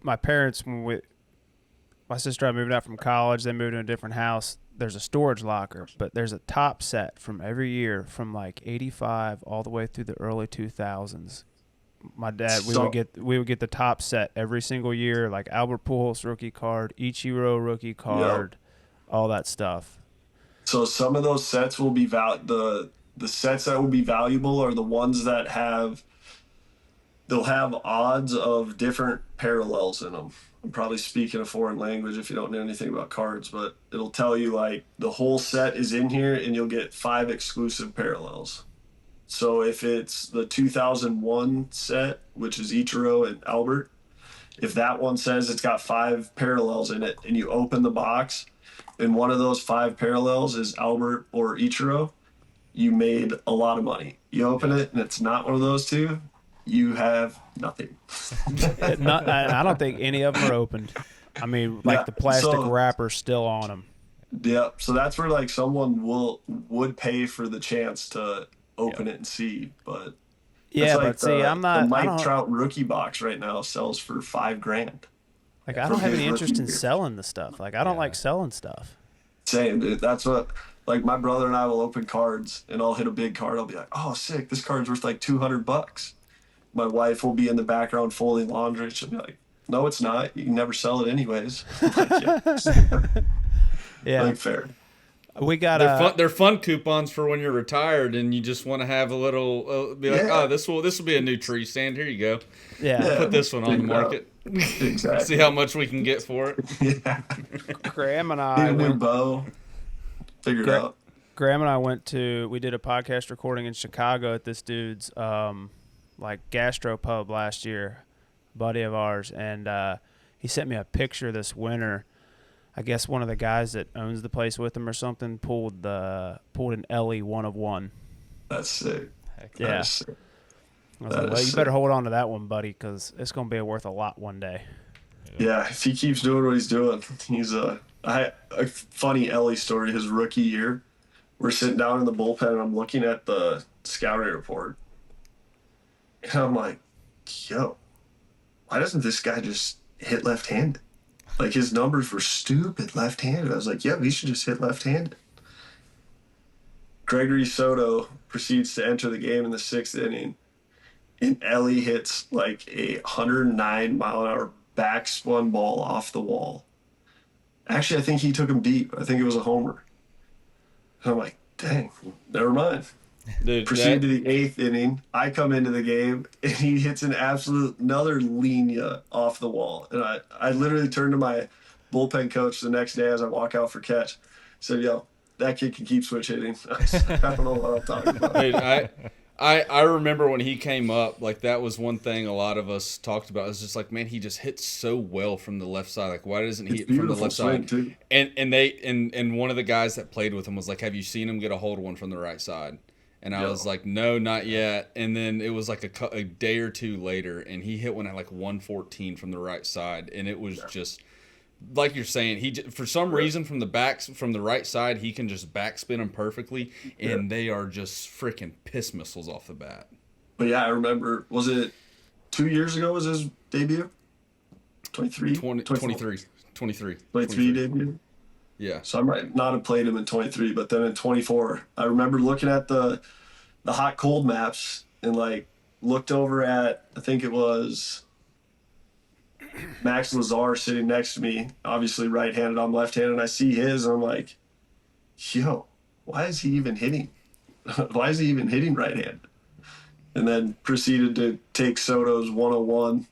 my parents my sister and I moved out from college. They moved to a different house. There's a storage locker, but there's a top set from every year from like 85 all the way through the early 2000s. My dad, we would get the top set every single year, like Albert Pujols rookie card, Ichiro rookie card, all that stuff. So some of those sets will be the sets that will be valuable are the ones that they'll have odds of different parallels in them. I'm probably speaking a foreign language if you don't know anything about cards, but it'll tell you like the whole set is in here and you'll get 5 exclusive parallels. So if it's the 2001 set, which is Ichiro and Albert, if that one says it's got 5 parallels in it and you open the box and one of those 5 parallels is Albert or Ichiro, you made a lot of money. You open it and it's not one of those two, you have nothing. I don't think any of them are opened. I mean, like the plastic wrapper's still on them. Yeah, so that's where like someone would pay for the chance to open it and see, but I'm not. The Mike Trout rookie box right now sells for $5,000. Like I don't have any interest in selling the stuff. Like I don't like selling stuff. Same, dude. That's what. Like my brother and I will open cards, and I'll hit a big card. I'll be like, "Oh, sick! This card's worth like $200." My wife will be in the background folding laundry. She'll be like, "No, it's not. You can never sell it anyways." Yeah, like fair. We got they're fun coupons for when you're retired and you just want to have a little this will be a new tree stand. Here you go. Yeah. Put this one on the market. Exactly. See how much we can get for it. Yeah. Graham and I new bow. Figure it out. Graham and I we did a podcast recording in Chicago at this dude's like gastro pub last year, buddy of ours, and he sent me a picture this winter. I guess one of the guys that owns the place with him or something pulled an Elly 1 of 1. That's sick. Yeah. That is sick. I was like, well, you better hold on to that one, buddy, because it's going to be worth a lot one day. Yeah, if he keeps doing what he's doing, he's a funny Elly story. His rookie year, we're sitting down in the bullpen and I'm looking at the scouting report, and I'm like, yo, why doesn't this guy just hit left-handed? Like, his numbers were stupid left-handed. I was like, yeah, he should just hit left-handed. Gregory Soto proceeds to enter the game in the 6th inning, and Elly hits like a 109-mile-an-hour backspun ball off the wall. Actually, I think he took him deep. I think it was a homer. And I'm like, dang, never mind. Dude, Proceed to the 8th inning. I come into the game, and he hits another linea off the wall. And I literally turned to my bullpen coach the next day as I walk out for catch. Said, yo, that kid can keep switch hitting. I don't know what I'm talking about. Dude, I remember when he came up, like that was one thing a lot of us talked about. It was just like, man, he just hits so well from the left side. Like, why doesn't he hit from the left side? Too. And one of the guys that played with him was like, have you seen him get a hold of one from the right side? And I was like, no, not yet. And then it was like a day or two later, and he hit one at like 114 from the right side, and it was just like you're saying, for some reason from the right side, he can just backspin them perfectly, and they are just freaking piss missiles off the bat. But yeah, I remember, was it 2 years ago was his debut? 23? 23 debut? Yeah. So I might not have played him in 23, but then in 24, I remember looking at the hot cold maps and like looked over at, I think it was Max Lazar sitting next to me, obviously right-handed, I'm left-handed, and I see his, and I'm like, yo, why is he even hitting? Why is he even hitting right-handed? And then proceeded to take Soto's 101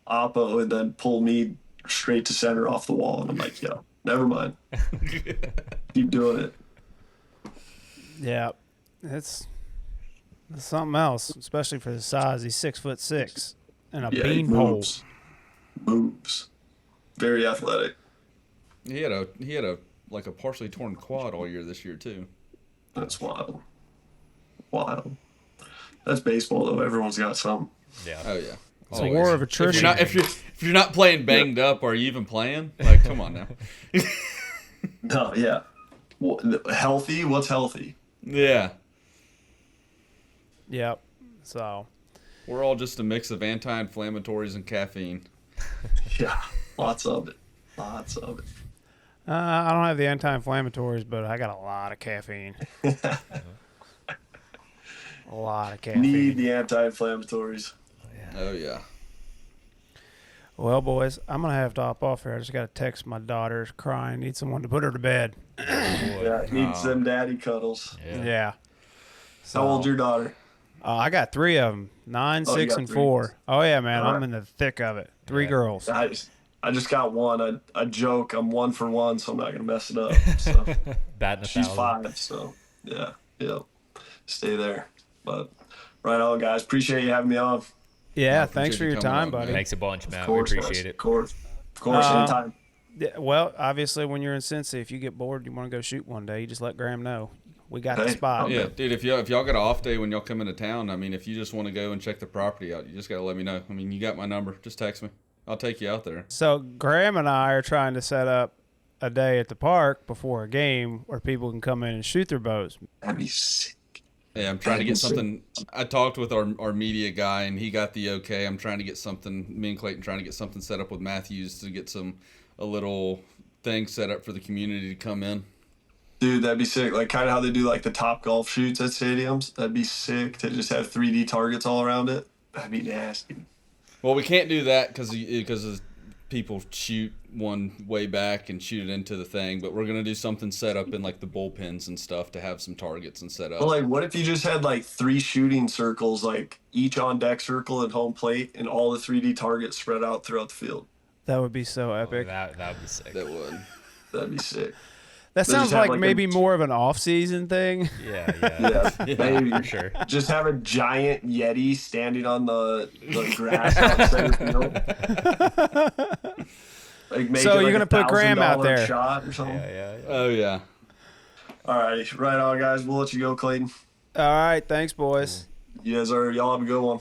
oppo and then pull me straight to center off the wall. And I'm like, yo, never mind. Keep doing it. Yeah, it's something else, especially for his size. He's 6'6" and a beanpole. Moves. Very athletic. He had a like a partially torn quad all year this year too. That's wild. Wild. That's baseball though. Everyone's got some. Yeah. Oh yeah. It's a war of attrition. If you're not playing banged up, are you even playing? Like, come on now. No, yeah. Healthy? What's healthy? Yeah. Yep. So we're all just a mix of anti-inflammatories and caffeine. Yeah, lots of it. Lots of it. I don't have the anti-inflammatories, but I got a lot of caffeine. A lot of caffeine. Need the anti-inflammatories. Oh yeah. Well, boys, I'm gonna have to hop off here. I just got to text my daughter crying. Need someone to put her to bed. Yeah, needs them daddy cuddles. Yeah. So, How old's your daughter? I got 3 of them, 9, 6, and 4. Oh yeah, man, I'm in the thick of it. 3 girls. I just got one. I joke I'm 1 for 1, so I'm not gonna mess it up. So. Batting She's 1,000. 5, so yeah. Stay there. But right on, guys. Appreciate you having me on. Yeah, thanks for your time, buddy. Thanks a bunch, Matt. Of course, We appreciate guys. it. Of course, anytime. Yeah, well, obviously, when you're in Cincy, if you get bored, you want to go shoot one day, you just let Graham know. We got the spot. Yeah, dude. If y'all got an off day when y'all come into town, I mean, if you just want to go and check the property out, you just got to let me know. I mean, you got my number. Just text me. I'll take you out there. So Graham and I are trying to set up a day at the park before a game where people can come in and shoot their bows. That'd be sick. Yeah, I'm trying to get something. I talked with our media guy, and he got the okay. I'm trying to get something. Me and Clayton trying to get something set up with Matthews to get a little thing set up for the community to come in. Dude, that'd be sick. Like kind of how they do like the top golf shoots at stadiums. That'd be sick to just have 3D targets all around it. That'd be nasty. Well, we can't do that because people shoot one way back and shoot it into the thing. But we're gonna do something set up in like the bullpens and stuff to have some targets and set up. But like, what if you just had like 3 shooting circles, like each on deck circle at home plate, and all the 3D targets spread out throughout the field? That would be so epic. That would be sick. That would. That'd be sick. That sounds like maybe more of an off-season thing. Yeah, maybe for sure. Just have a giant Yeti standing on the grass outside the field. Like make So it you're gonna put Graham out $1,000 there. shot or something. Yeah. Oh yeah. All right, right on, guys. We'll let you go, Clayton. All right, thanks, boys. Y'all have a good one.